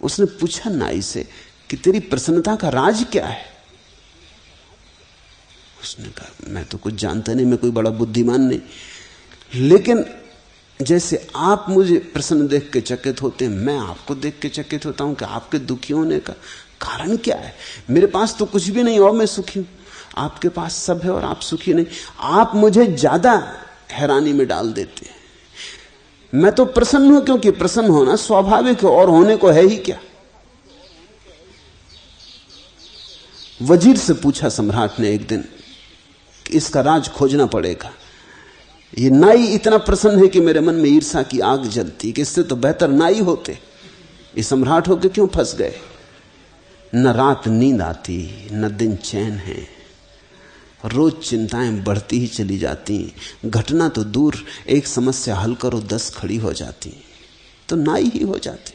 उसने पूछा नाई से कि तेरी प्रसन्नता का राज क्या है? उसने कहा मैं तो कुछ जानता नहीं, मैं कोई बड़ा बुद्धिमान नहीं, लेकिन जैसे आप मुझे प्रसन्न देख के चकित होते हैं, मैं आपको देख के चकित होता हूं कि आपके दुखी होने का कारण क्या है। मेरे पास तो कुछ भी नहीं और मैं सुखी हूं, आपके पास सब है और आप सुखी नहीं। आप मुझे ज्यादा हैरानी में डाल देते हैं। मैं तो प्रसन्न हूं क्योंकि प्रसन्न होना स्वाभाविक है, और होने को है ही क्या। वजीर से पूछा सम्राट ने एक दिन कि इसका राज खोजना पड़ेगा। ये नाई इतना प्रसन्न है कि मेरे मन में ईर्ष्या की आग जलती कि इससे तो बेहतर नाई होते। ये सम्राट होके क्यों फंस गए? न रात नींद आती, न दिन चैन है, रोज चिंताएं बढ़ती ही चली जाती। घटना तो दूर, एक समस्या हल करो 10 खड़ी हो जाती, तो नाई ही हो जाते।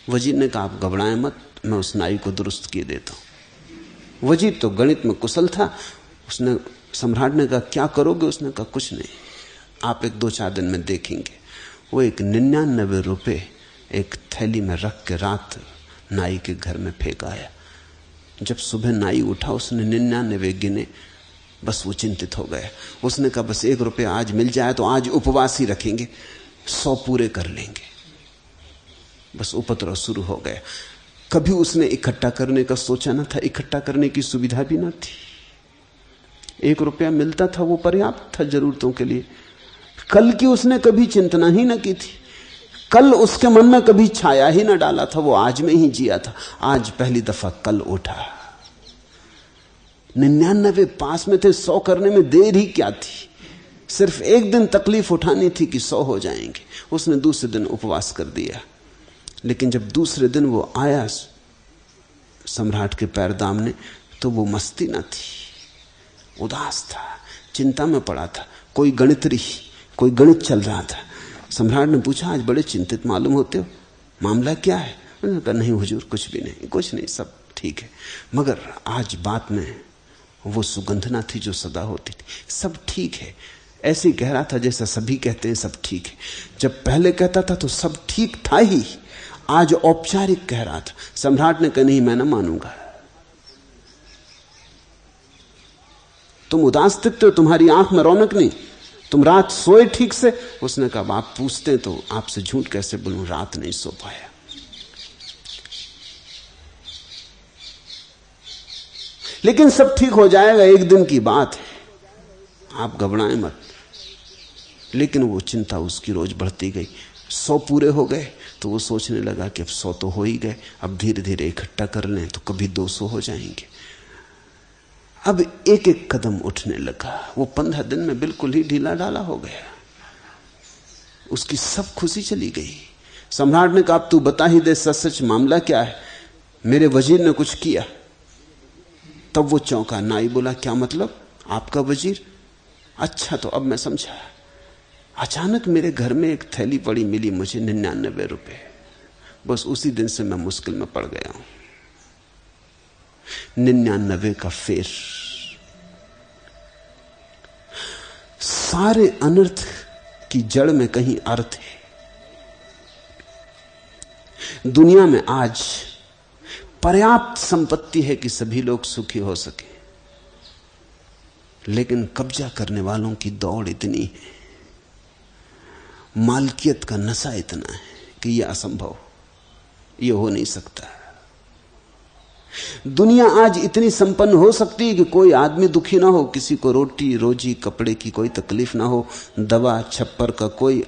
वजीर ने कहा आप घबराएं मत, मैं उस नाई को दुरुस्त किए देता हूं। वजीर तो गणित में कुशल था। उसने, सम्राट ने कहा क्या करोगे? उसने कहा कुछ नहीं, आप 1-2-4 दिन में देखेंगे। वो एक 99 रुपए एक थैली में रख के रात नाई के घर में फेंक आया। जब सुबह नाई उठा, उसने 99 गिने, बस वो चिंतित हो गया। उसने कहा बस 1 रुपया आज मिल जाए तो आज उपवास ही रखेंगे, 100 पूरे कर लेंगे। बस उपद्रव शुरू हो गया। कभी उसने इकट्ठा करने का सोचा न था, इकट्ठा करने की सुविधा भी न थी। 1 रुपया मिलता था, वो पर्याप्त था जरूरतों के लिए। कल की उसने कभी चिंतना ही न की थी, कल उसके मन में कभी छाया ही न डाला था। वो आज में ही जिया था। आज पहली दफा कल उठा। 99 पास में थे, 100 करने में देर ही क्या थी। सिर्फ एक दिन तकलीफ उठानी थी कि 100 हो जाएंगे। उसने दूसरे दिन उपवास कर दिया। लेकिन जब दूसरे दिन वो आया सम्राट के पैर दामने, तो वो मस्ती न थी, उदास था, चिंता में पड़ा था। कोई गणित चल रहा था। सम्राट ने पूछा आज बड़े चिंतित मालूम होते हो, मामला क्या है? उन्होंने कहा नहीं हुजूर, कुछ भी नहीं, कुछ नहीं, सब ठीक है। मगर आज बात में वो सुगंध ना थी जो सदा होती थी। सब ठीक है, ऐसे ही कह रहा था जैसा सभी कहते हैं सब ठीक है। जब पहले कहता था तो सब ठीक था ही, आज औपचारिक कह रहा था। सम्राट ने कहा नहीं, मैं ना मानूंगा, तुम उदास दिखते हो, तुम्हारी आंख में रौनक नहीं, तुम रात सोए ठीक से? उसने कहा आप पूछते तो आपसे झूठ कैसे बोलूं, रात नहीं सो पाया। लेकिन सब ठीक हो जाएगा, एक दिन की बात है, आप घबराएं मत। लेकिन वो चिंता उसकी रोज बढ़ती गई। 100 पूरे हो गए तो वो सोचने लगा कि अब 100 तो हो ही गए, अब धीरे धीरे इकट्ठा कर लें तो कभी 200 हो जाएंगे। अब एक एक कदम उठने लगा। वो 15 दिन में बिल्कुल ही ढीला ढाला हो गया। उसकी सब खुशी चली गई। सम्राट ने कहा तू बता ही दे सच सच मामला क्या है, मेरे वजीर ने कुछ किया। तब वो चौंका। नाई बोला क्या मतलब? आपका वजीर? अच्छा, तो अब मैं समझा, अचानक मेरे घर में एक थैली पड़ी मिली मुझे 99 रुपए। बस उसी दिन से मैं मुश्किल में पड़ गया हूं। 99 का फेर। सारे अनर्थ की जड़ में कहीं अर्थ है। दुनिया में आज पर्याप्त संपत्ति है कि सभी लोग सुखी हो सके, लेकिन कब्जा करने वालों की दौड़ इतनी है, मालकियत का नशा इतना है कि यह असंभव, यह हो नहीं सकता। दुनिया आज इतनी संपन्न हो सकती है कि कोई आदमी दुखी ना हो, किसी को रोटी रोजी कपड़े की कोई तकलीफ ना हो, दवा छप्पर का कोई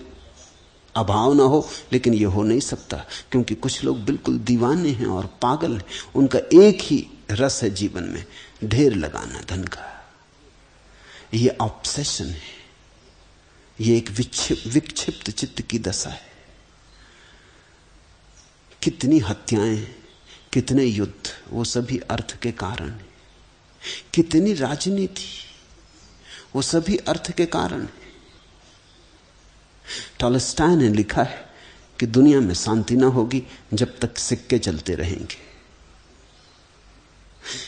अभाव ना हो, लेकिन यह हो नहीं सकता क्योंकि कुछ लोग बिल्कुल दीवाने हैं और पागल हैं। उनका एक ही रस है जीवन में, ढेर लगाना धन का। यह ऑब्सेशन है, यह एक विक्षिप्त चित्त की दशा है। कितनी हत्याएं, कितने युद्ध, वो सभी अर्थ के कारण है। कितनी राजनीति, वो सभी अर्थ के कारण है। टॉलस्टॉय ने लिखा है कि दुनिया में शांति ना होगी जब तक सिक्के चलते रहेंगे।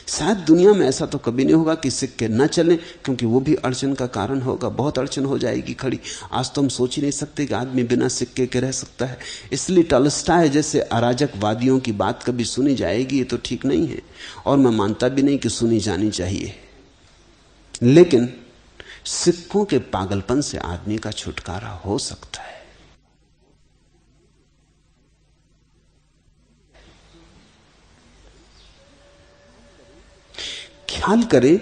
शायद दुनिया में ऐसा तो कभी नहीं होगा कि सिक्के न चलें, क्योंकि वो भी अड़चन का कारण होगा। बहुत अड़चन हो जाएगी खड़ी। आज तो हम सोच ही नहीं सकते कि आदमी बिना सिक्के के रह सकता है। इसलिए टॉलस्टॉय जैसे अराजकवादियों की बात कभी सुनी जाएगी, ये तो ठीक नहीं है, और मैं मानता भी नहीं कि सुनी जानी चाहिए। लेकिन सिक्कों के पागलपन से आदमी का छुटकारा हो सकता है। ख्याल करें,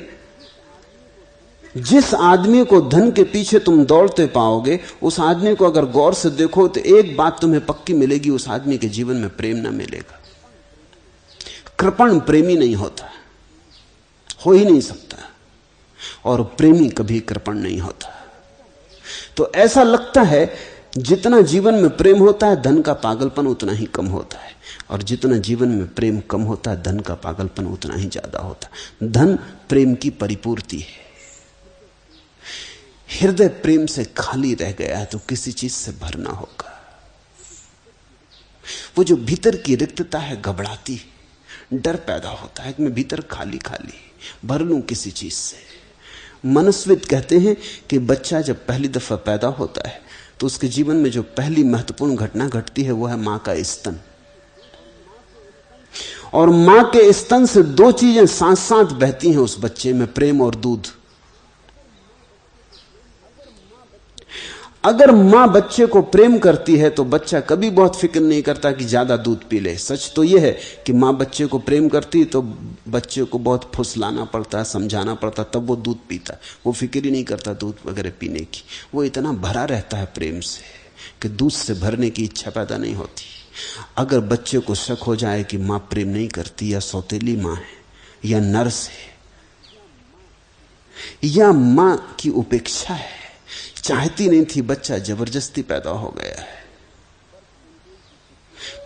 जिस आदमी को धन के पीछे तुम दौड़ते पाओगे, उस आदमी को अगर गौर से देखो तो एक बात तुम्हें पक्की मिलेगी, उस आदमी के जीवन में प्रेम ना मिलेगा। कृपण प्रेमी नहीं होता, हो ही नहीं सकता, और प्रेमी कभी कृपण नहीं होता। तो ऐसा लगता है जितना जीवन में प्रेम होता है, धन का पागलपन उतना ही कम होता है, और जितना जीवन में प्रेम कम होता है, धन का पागलपन उतना ही ज्यादा होता है। धन प्रेम की परिपूर्ति है। हृदय प्रेम से खाली रह गया है तो किसी चीज से भरना होगा। वो जो भीतर की रिक्तता है घबराती, डर पैदा होता है कि मैं भीतर खाली खाली भर लूं किसी चीज से। मनस्विद कहते हैं कि बच्चा जब पहली दफा पैदा होता है तो उसके जीवन में जो पहली महत्वपूर्ण घटना घटती है वो है मां का स्तन। और मां के स्तन से दो चीजें साथ साथ बहती हैं उस बच्चे में, प्रेम और दूध। अगर मां बच्चे को प्रेम करती है तो बच्चा कभी बहुत फिक्र नहीं करता कि ज्यादा दूध पी ले। सच तो यह है कि मां बच्चे को प्रेम करती है तो बच्चे को बहुत फुसलाना पड़ता है, समझाना पड़ता है, तब वो दूध पीता। वो फिक्र ही नहीं करता दूध वगैरह पीने की। वो इतना भरा रहता है प्रेम से कि दूध से भरने की इच्छा पैदा नहीं होती। अगर बच्चे को शक हो जाए कि मां प्रेम नहीं करती, या सौतेली मां है, या नर्स है, या मां की उपेक्षा है, चाहती नहीं थी, बच्चा जबरदस्ती पैदा हो गया है,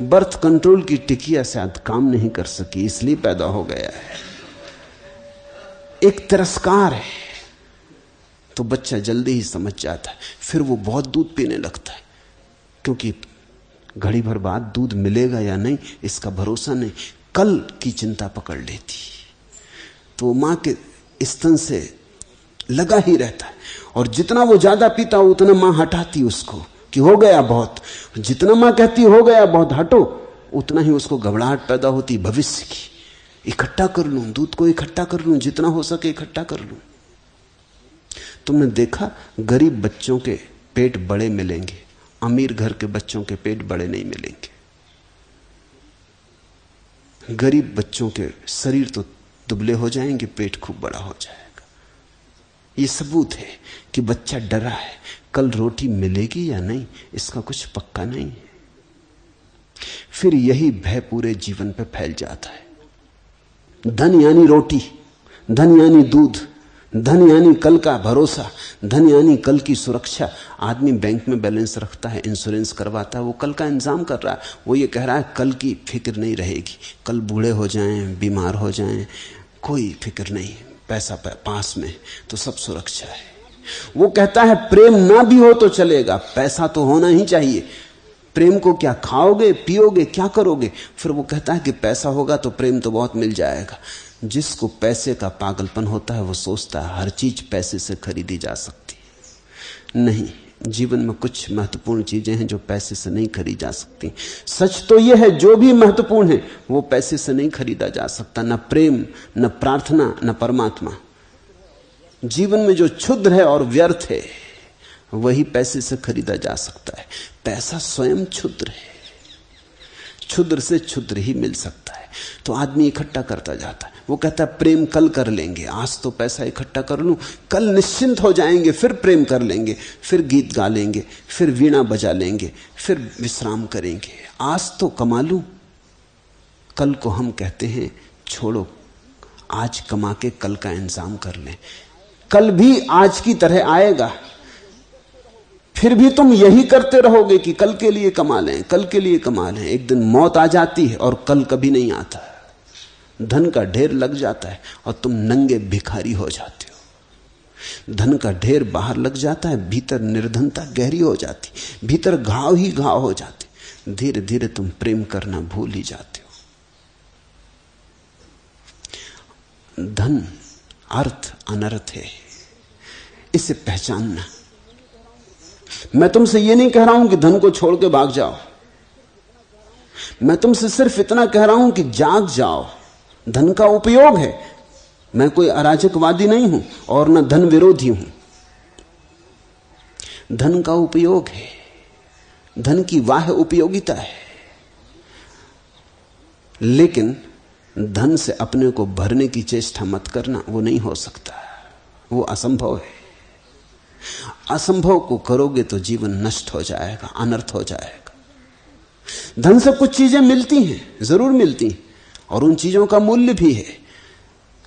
बर्थ कंट्रोल की टिकिया शायद काम नहीं कर सकी इसलिए पैदा हो गया है, एक तिरस्कार है, तो बच्चा जल्दी ही समझ जाता है। फिर वो बहुत दूध पीने लगता है, क्योंकि घड़ी भर बाद दूध मिलेगा या नहीं इसका भरोसा नहीं, कल की चिंता पकड़ लेती। तो मां के स्तन से लगा ही रहता है, और जितना वो ज्यादा पीता उतना मां हटाती उसको कि हो गया बहुत। जितना मां कहती हो गया बहुत, हटो, उतना ही उसको घबराहट पैदा होती भविष्य की। इकट्ठा कर लूं, दूध को इकट्ठा कर लूं, जितना हो सके इकट्ठा कर लूं। तुमने देखा, गरीब बच्चों के पेट बड़े मिलेंगे, अमीर घर के बच्चों के पेट बड़े नहीं मिलेंगे। गरीब बच्चों के शरीर तो दुबले हो जाएंगे, पेट खूब बड़ा हो जाएगा। ये सबूत है कि बच्चा डरा है, कल रोटी मिलेगी या नहीं इसका कुछ पक्का नहीं है। फिर यही भय पूरे जीवन पे फैल जाता है। धन यानी रोटी, धन यानी दूध, धन यानी कल का भरोसा, धन यानी कल की सुरक्षा। आदमी बैंक में बैलेंस रखता है, इंश्योरेंस करवाता है, वो कल का इंतजाम कर रहा है। वो ये कह रहा है कल की फिक्र नहीं रहेगी, कल बूढ़े हो जाएं, बीमार हो जाएं, कोई फिक्र नहीं, पैसा पास में तो सब सुरक्षा है। वो कहता है प्रेम ना भी हो तो चलेगा, पैसा तो होना ही चाहिए। प्रेम को क्या खाओगे पियोगे क्या करोगे? फिर वो कहता है कि पैसा होगा तो प्रेम तो बहुत मिल जाएगा। जिसको पैसे का पागलपन होता है वो सोचता है हर चीज पैसे से खरीदी जा सकती है। नहीं, जीवन में कुछ महत्वपूर्ण चीजें हैं जो पैसे से नहीं खरीदी जा सकती। सच तो यह है जो भी महत्वपूर्ण है वो पैसे से नहीं खरीदा जा सकता, न प्रेम, न प्रार्थना, न परमात्मा। जीवन में जो क्षुद्र है और व्यर्थ है वही पैसे से खरीदा जा सकता है। पैसा स्वयं क्षुद्र है, क्षुद्र से क्षुद्र ही मिल सकता है। तो आदमी इकट्ठा करता जाता है। वो कहता है प्रेम कल कर लेंगे, आज तो पैसा इकट्ठा कर लूं, कल निश्चिंत हो जाएंगे, फिर प्रेम कर लेंगे, फिर गीत गा लेंगे, फिर वीणा बजा लेंगे, फिर विश्राम करेंगे। आज तो कमा लूं, कल को हम कहते हैं छोड़ो, आज कमा के कल का इंतजाम कर लें। कल भी आज की तरह आएगा, फिर भी तुम यही करते रहोगे कि कल के लिए कमा लें, कल के लिए कमा लें। एक दिन मौत आ जाती है और कल कभी नहीं आता। धन का ढेर लग जाता है और तुम नंगे भिखारी हो जाते हो। धन का ढेर बाहर लग जाता है, भीतर निर्धनता गहरी हो जाती, भीतर घाव ही घाव हो जाते। धीरे धीरे तुम प्रेम करना भूल ही जाते हो। धन अर्थ अनर्थ है, इसे पहचानना। मैं तुमसे यह नहीं कह रहा हूं कि धन को छोड़ के भाग जाओ, मैं तुमसे सिर्फ इतना कह रहा हूं कि जाग जाओ। धन का उपयोग है, मैं कोई अराजकवादी नहीं हूं और न धन विरोधी हूं। धन का उपयोग है, धन की वाह उपयोगिता है, लेकिन धन से अपने को भरने की चेष्टा मत करना, वो नहीं हो सकता, वो असंभव है। असंभव को करोगे तो जीवन नष्ट हो जाएगा, अनर्थ हो जाएगा। धन से कुछ चीजें मिलती हैं, जरूर मिलती हैं, और उन चीजों का मूल्य भी है,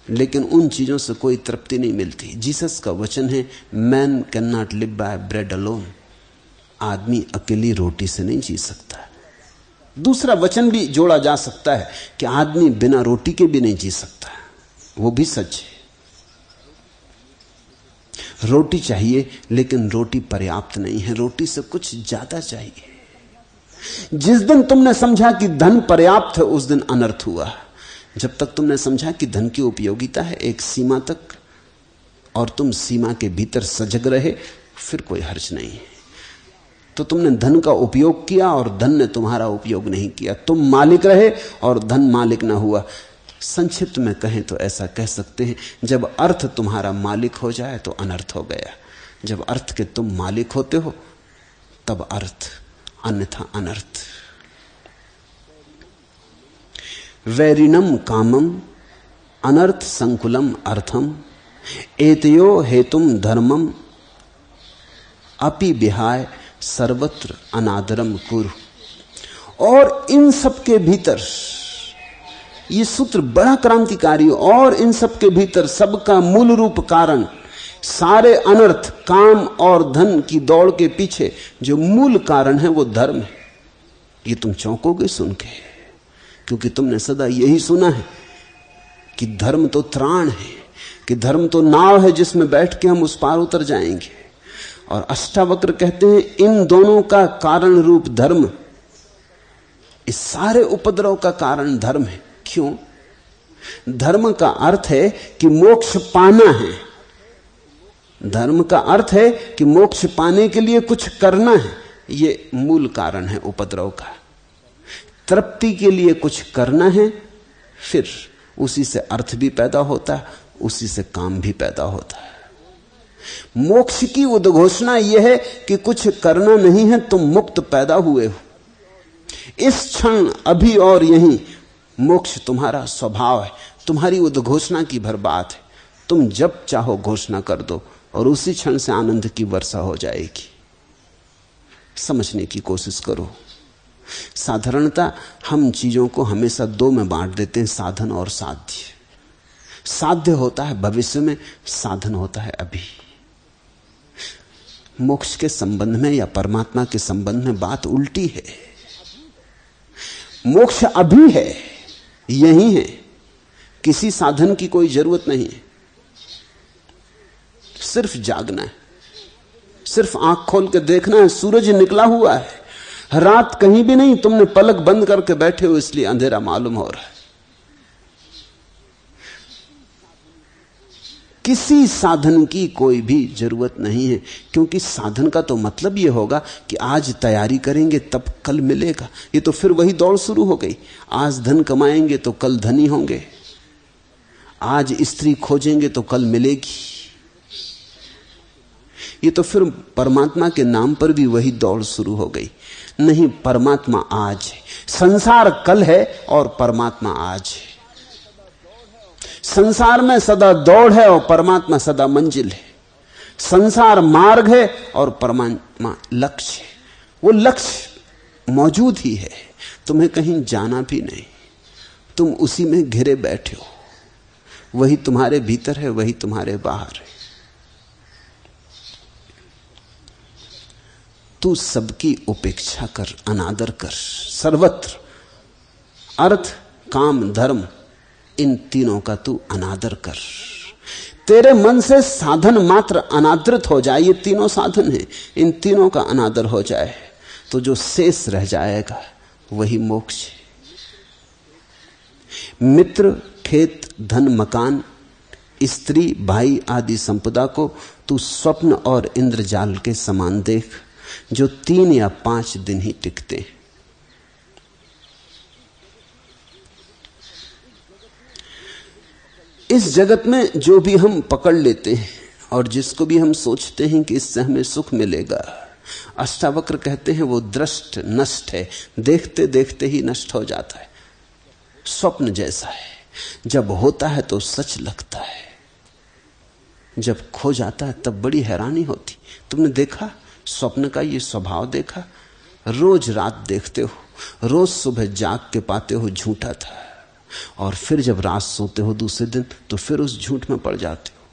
लेकिन उन चीजों से कोई तृप्ति नहीं मिलती। जीसस का वचन है, man can not live by bread alone. आदमी अकेली रोटी से नहीं जी सकता। दूसरा वचन भी जोड़ा जा सकता है कि आदमी बिना रोटी के भी नहीं जी सकता, वो भी सच है। रोटी चाहिए, लेकिन रोटी पर्याप्त नहीं है, रोटी से कुछ ज्यादा चाहिए। जिस दिन तुमने समझा कि धन पर्याप्त है, उस दिन अनर्थ हुआ। जब तक तुमने समझा कि धन की उपयोगिता है एक सीमा तक, और तुम सीमा के भीतर सजग रहे, फिर कोई हर्ज नहीं है। तो तुमने धन का उपयोग किया और धन ने तुम्हारा उपयोग नहीं किया। तुम मालिक रहे और धन मालिक ना हुआ। संक्षिप्त में कहें तो ऐसा कह सकते हैं, जब अर्थ तुम्हारा मालिक हो जाए तो अनर्थ हो गया। जब अर्थ के तुम मालिक होते हो तब अर्थ, अन्यथा अनर्थ। वैरिणम कामम अनर्थ संकुलम अर्थम एतयो हेतुम धर्मम अपि विहाय सर्वत्र अनादरम कुरु। और इन सब के भीतर, ये सूत्र बड़ा क्रांतिकारी, और इन सब के भीतर सबका मूल रूप कारण, सारे अनर्थ, काम और धन की दौड़ के पीछे जो मूल कारण है वो धर्म है। ये तुम चौंकोगे सुन के, क्योंकि तुमने सदा यही सुना है कि धर्म तो त्राण है, कि धर्म तो नाव है जिसमें बैठ के हम उस पार उतर जाएंगे। और अष्टावक्र कहते हैं इन दोनों का कारण रूप धर्म, इस सारे उपद्रव का कारण धर्म है। क्यों? धर्म का अर्थ है कि मोक्ष पाना है। धर्म का अर्थ है कि मोक्ष पाने के लिए कुछ करना है। ये मूल कारण है उपद्रव का। तृप्ति के लिए कुछ करना है, फिर उसी से अर्थ भी पैदा होता है, उसी से काम भी पैदा होता है। मोक्ष की उद्घोषणा यह है कि कुछ करना नहीं है, तुम मुक्त पैदा हुए हो। इस क्षण, अभी और यहीं मोक्ष तुम्हारा स्वभाव है, तुम्हारी उद्घोषणा की भर बात है। तुम जब चाहो घोषणा कर दो और उसी क्षण से आनंद की वर्षा हो जाएगी। समझने की कोशिश करो। साधारणता हम चीजों को हमेशा दो में बांट देते हैं, साधन और साध्य। साध्य होता है भविष्य में, साधन होता है अभी। मोक्ष के संबंध में या परमात्मा के संबंध में बात उल्टी है। मोक्ष अभी है, यही है, किसी साधन की कोई जरूरत नहीं है, सिर्फ जागना है। सिर्फ आंख खोल के देखना है, सूरज निकला हुआ है, रात कहीं भी नहीं, तुमने पलक बंद करके बैठे हो इसलिए अंधेरा मालूम हो रहा है। किसी साधन की कोई भी जरूरत नहीं है, क्योंकि साधन का तो मतलब यह होगा कि आज तैयारी करेंगे तब कल मिलेगा। ये तो फिर वही दौड़ शुरू हो गई, आज धन कमाएंगे तो कल धनी होंगे, आज स्त्री खोजेंगे तो कल मिलेगी। ये तो फिर परमात्मा के नाम पर भी वही दौड़ शुरू हो गई। नहीं, परमात्मा आज है, संसार कल है और परमात्मा आज है। संसार में सदा दौड़ है और परमात्मा सदा मंजिल है। संसार मार्ग है और परमात्मा लक्ष्य है। वो लक्ष्य मौजूद ही है, तुम्हें कहीं जाना भी नहीं, तुम उसी में घिरे बैठे हो। वही तुम्हारे भीतर है, वही तुम्हारे बाहर है। तू सबकी उपेक्षा कर, अनादर कर। सर्वत्र अर्थ, काम, धर्म, इन तीनों का तू अनादर कर। तेरे मन से साधन मात्र अनादृत हो जाए, ये तीनों साधन हैं, इन तीनों का अनादर हो जाए तो जो शेष रह जाएगा वही मोक्ष है। मित्र, खेत, धन, मकान, स्त्री, भाई आदि संपदा को तू स्वप्न और इंद्रजाल के समान देख, जो 3 या 5 दिन ही टिकते हैं। इस जगत में जो भी हम पकड़ लेते हैं और जिसको भी हम सोचते हैं कि इससे हमें सुख मिलेगा, अष्टावक्र कहते हैं वो दृष्ट नष्ट है, देखते देखते ही नष्ट हो जाता है। स्वप्न जैसा है, जब होता है तो सच लगता है, जब खो जाता है तब बड़ी हैरानी होती। तुमने देखा स्वप्न का ये स्वभाव, देखा? रोज रात देखते हो, रोज सुबह जाग के पाते हो झूठा था, और फिर जब रात सोते हो दूसरे दिन तो फिर उस झूठ में पड़ जाते हो,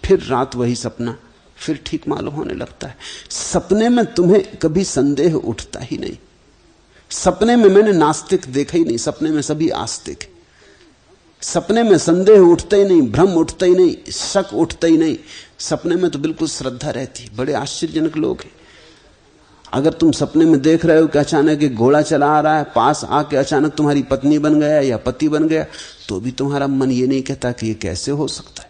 फिर रात वही सपना, फिर ठीक मालूम होने लगता है। सपने में तुम्हें कभी संदेह उठता ही नहीं। सपने में मैंने नास्तिक देखा ही नहीं, सपने में सभी आस्तिक। सपने में संदेह उठता ही नहीं, भ्रम उठता ही नहीं, शक उठता ही नहीं। सपने में तो बिल्कुल श्रद्धा रहती। बड़े आश्चर्यजनक लोग हैं। अगर तुम सपने में देख रहे हो कि अचानक एक घोड़ा चला आ रहा है, पास आके अचानक तुम्हारी पत्नी बन गया या पति बन गया, तो भी तुम्हारा मन ये नहीं कहता कि ये कैसे हो सकता है,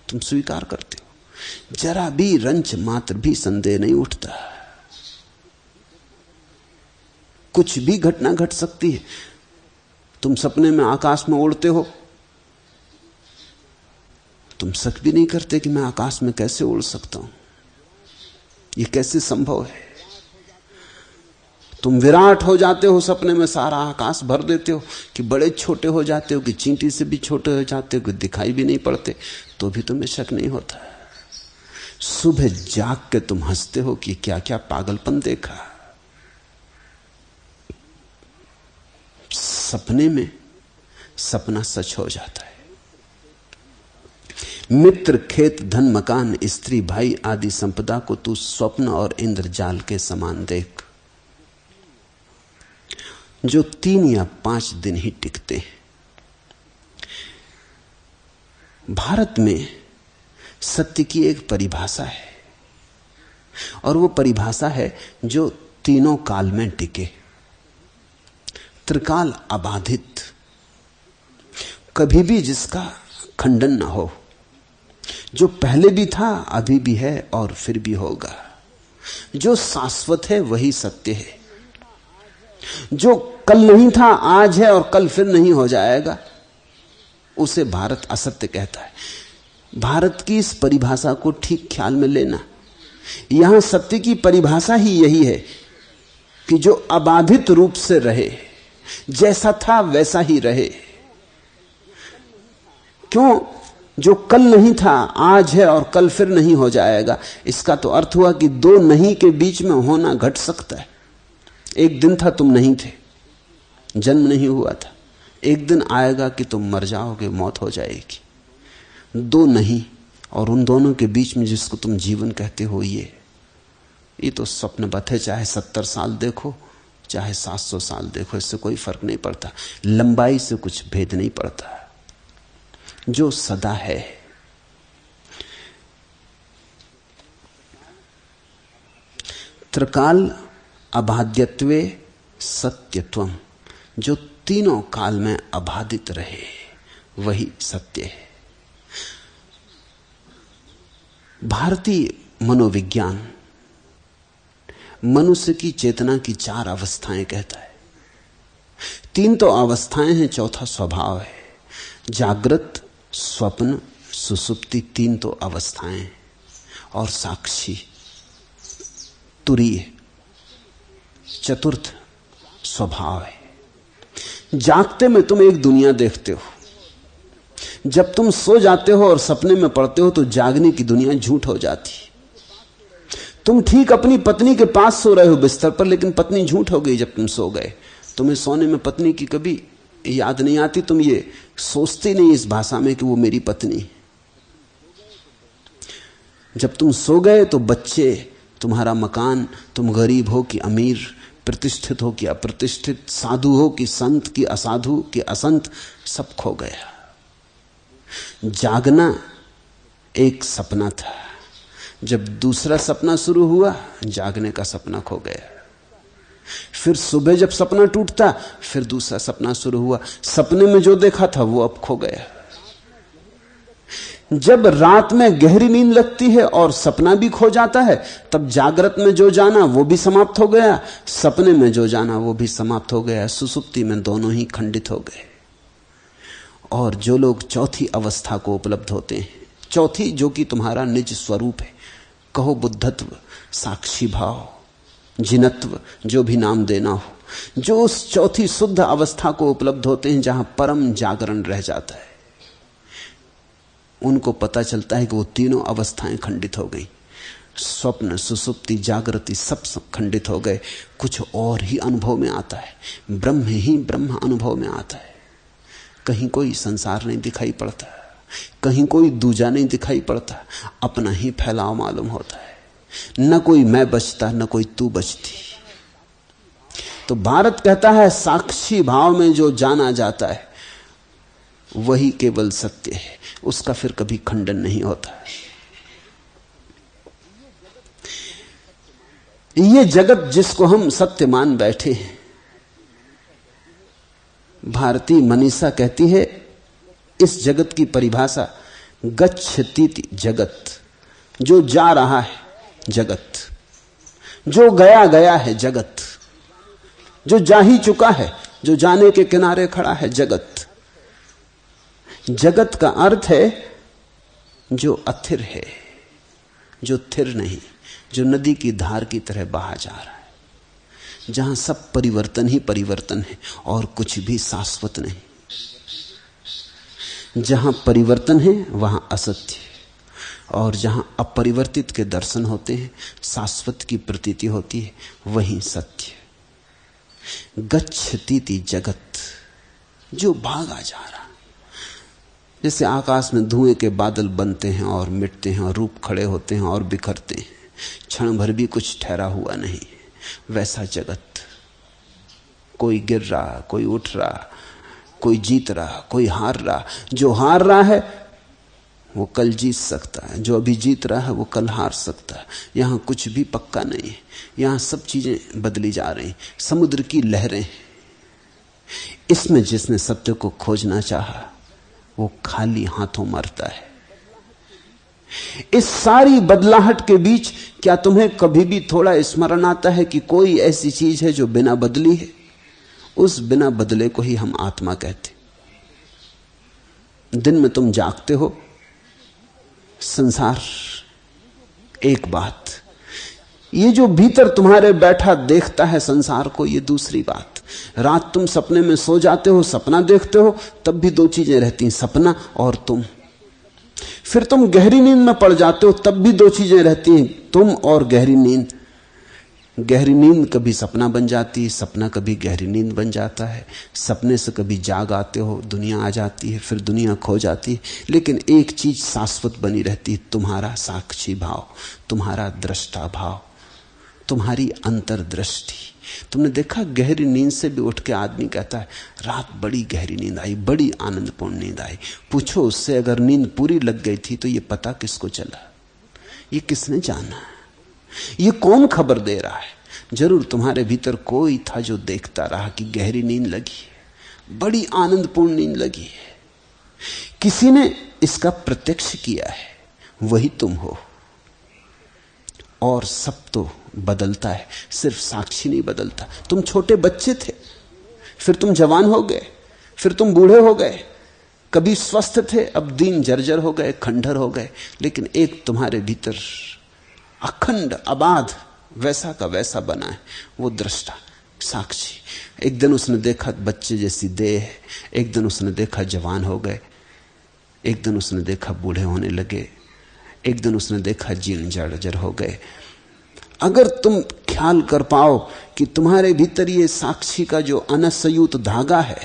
तुम स्वीकार करते हो। जरा भी रंच मात्र भी संदेह नहीं उठता। कुछ भी घटना घट सकती है। तुम सपने में आकाश में उड़ते हो, तुम शक भी नहीं करते कि मैं आकाश में कैसे उड़ सकता हूं, ये कैसे संभव है। तुम विराट हो जाते हो सपने में, सारा आकाश भर देते हो, कि बड़े छोटे हो जाते हो, कि चींटी से भी छोटे हो जाते हो, कि दिखाई भी नहीं पड़ते, तो भी तुम्हें शक नहीं होता। सुबह जाग के तुम हंसते हो कि क्या क्या पागलपन देखा। सपने में सपना सच हो जाता है। मित्र, खेत, धन, मकान, स्त्री, भाई आदि संपदा को तू स्वप्न और इंद्रजाल के समान देख, जो 3 या 5 दिन ही टिकते हैं। भारत में सत्य की एक परिभाषा है, और वो परिभाषा है जो तीनों काल में टिके, त्रिकाल अबाधित, कभी भी जिसका खंडन ना हो, जो पहले भी था, अभी भी है और फिर भी होगा। जो शाश्वत है वही सत्य है। जो कल नहीं था, आज है और कल फिर नहीं हो जाएगा, उसे भारत असत्य कहता है। भारत की इस परिभाषा को ठीक ख्याल में लेना। यहां सत्य की परिभाषा ही यही है कि जो अबाधित रूप से रहे, जैसा था वैसा ही रहे। क्यों? जो कल नहीं था, आज है और कल फिर नहीं हो जाएगा। इसका तो अर्थ हुआ कि दो नहीं के बीच में होना घट सकता है। एक दिन था तुम नहीं थे, जन्म नहीं हुआ था, एक दिन आएगा कि तुम मर जाओगे, मौत हो जाएगी। दो नहीं, और उन दोनों के बीच में जिसको तुम जीवन कहते हो, ये तो स्वप्न बत है। चाहे 70 साल देखो, चाहे 700 साल देखो, इससे कोई फर्क नहीं पड़ता। लंबाई से कुछ भेद नहीं पड़ता। जो सदा है, त्रिकाल अबाध्यत्वे सत्यत्वम, जो तीनों काल में अबाधित रहे वही सत्य है। भारतीय मनोविज्ञान मनुष्य की चेतना की 4 अवस्थाएं कहता है। 3 तो अवस्थाएं हैं, चौथा स्वभाव है। जागृत, स्वप्न, सुसुप्ति 3 तो अवस्थाएं हैं, और साक्षी तुरीय चतुर्थ स्वभाव है। जागते में तुम एक दुनिया देखते हो, जब तुम सो जाते हो और सपने में पड़ते हो तो जागने की दुनिया झूठ हो जाती। तुम ठीक अपनी पत्नी के पास सो रहे हो बिस्तर पर, लेकिन पत्नी झूठ हो गई जब तुम सो गए। तुम्हें सोने में पत्नी की कभी याद नहीं आती, तुम ये सोचते नहीं इस भाषा में कि वो मेरी पत्नी है। जब तुम सो गए तो बच्चे, तुम्हारा मकान, तुम गरीब हो कि अमीर, प्रतिष्ठित हो कि अप्रतिष्ठित, साधु हो कि संत कि असाधु कि असंत, सब खो गया। जागना एक सपना था, जब दूसरा सपना शुरू हुआ जागने का सपना खो गया। फिर सुबह जब सपना टूटता फिर दूसरा सपना शुरू हुआ। सपने में जो देखा था वो अब खो गया। जब रात में गहरी नींद लगती है और सपना भी खो जाता है, तब जागृत में जो जाना वो भी समाप्त हो गया, सपने में जो जाना वो भी समाप्त हो गया। सुसुप्ति में दोनों ही खंडित हो गए। और जो लोग चौथी अवस्था को उपलब्ध होते हैं, चौथी जो कि तुम्हारा निज स्वरूप है, कहो बुद्धत्व, साक्षी भाव, जिनत्व, जो भी नाम देना हो, जो उस चौथी शुद्ध अवस्था को उपलब्ध होते हैं जहां परम जागरण रह जाता है, उनको पता चलता है कि वो तीनों अवस्थाएं खंडित हो गई। स्वप्न, सुसुप्ति, जागृति सब खंडित हो गए। कुछ और ही अनुभव में आता है, ब्रह्म ही ब्रह्म अनुभव में आता है। कहीं कोई संसार नहीं दिखाई पड़ता, कहीं कोई दूजा नहीं दिखाई पड़ता, अपना ही फैलाव मालूम होता है। न कोई मैं बचता, न कोई तू बचती। तो भारत कहता है साक्षी भाव में जो जाना जाता है वही केवल सत्य है, उसका फिर कभी खंडन नहीं होता। ये जगत जिसको हम सत्य मान बैठे हैं, भारतीय मनीषा कहती है इस जगत की परिभाषा गच्छतीति जगत, जो जा रहा है जगत, जो गया गया है जगत, जो जा ही चुका है, जो जाने के किनारे खड़ा है जगत। जगत का अर्थ है जो अथिर है, जो थिर नहीं, जो नदी की धार की तरह बहा जा रहा है, जहां सब परिवर्तन ही परिवर्तन है और कुछ भी शाश्वत नहीं। जहां परिवर्तन है वहां असत्य, और जहां अपरिवर्तित के दर्शन होते हैं, शाश्वत की प्रतीति होती है, वही सत्य। गच्छतीति जगत, जो भागा जा रहा, जैसे आकाश में धुएं के बादल बनते हैं और मिटते हैं और रूप खड़े होते हैं और बिखरते हैं, क्षण भर भी कुछ ठहरा हुआ नहीं, वैसा जगत। कोई गिर रहा, कोई उठ रहा, कोई जीत रहा, कोई हार रहा। जो हार रहा है वो कल जीत सकता है, जो अभी जीत रहा है वो कल हार सकता है। यहां कुछ भी पक्का नहीं है, यहां सब चीजें बदली जा रही, समुद्र की लहरें। इसमें जिसने सत्य को खोजना चाहा वो खाली हाथों मरता है। इस सारी बदलाहट के बीच क्या तुम्हें कभी भी थोड़ा स्मरण आता है कि कोई ऐसी चीज है जो बिना बदली है? उस बिना बदले को ही हम आत्मा कहते। दिन में तुम जागते हो, संसार एक बात, ये जो भीतर तुम्हारे बैठा देखता है संसार को, ये दूसरी बात। रात तुम सपने में सो जाते हो, सपना देखते हो, तब भी दो चीजें रहती हैं, सपना और तुम। फिर तुम गहरी नींद में पड़ जाते हो, तब भी दो चीजें रहती हैं, तुम और गहरी नींद। गहरी नींद कभी सपना बन जाती है, सपना कभी गहरी नींद बन जाता है। सपने से कभी जाग आते हो, दुनिया आ जाती है, फिर दुनिया खो जाती है। लेकिन एक चीज शाश्वत बनी रहती है, तुम्हारा साक्षी भाव, तुम्हारा दृष्टा भाव, तुम्हारी अंतर्दृष्टि। तुमने देखा गहरी नींद से भी उठ के आदमी कहता है रात बड़ी गहरी नींद आई, बड़ी आनंदपूर्ण नींद आई। पूछो उससे अगर नींद पूरी लग गई थी तो ये पता किसको चला, ये किसने जाना? ये कौन खबर दे रहा है? जरूर तुम्हारे भीतर कोई था जो देखता रहा कि गहरी नींद लगी है, बड़ी आनंदपूर्ण नींद लगी है। किसी ने इसका प्रत्यक्ष किया है, वही तुम हो। और सब तो बदलता है, सिर्फ साक्षी नहीं बदलता। तुम छोटे बच्चे थे, फिर तुम जवान हो गए, फिर तुम बूढ़े हो गए। कभी स्वस्थ थे, अब दीन जर्जर हो गए, खंडर हो गए। लेकिन एक तुम्हारे भीतर अखंड अबाध वैसा का वैसा बना है, वो दृष्टा, साक्षी। एक दिन उसने देखा बच्चे जैसी देह, एक दिन उसने देखा जवान हो गए, एक दिन उसने देखा बूढ़े होने लगे, एक दिन उसने देखा जीर्ण जर्जर हो गए। अगर तुम ख्याल कर पाओ कि तुम्हारे भीतर ये साक्षी का जो अनसयुत धागा है,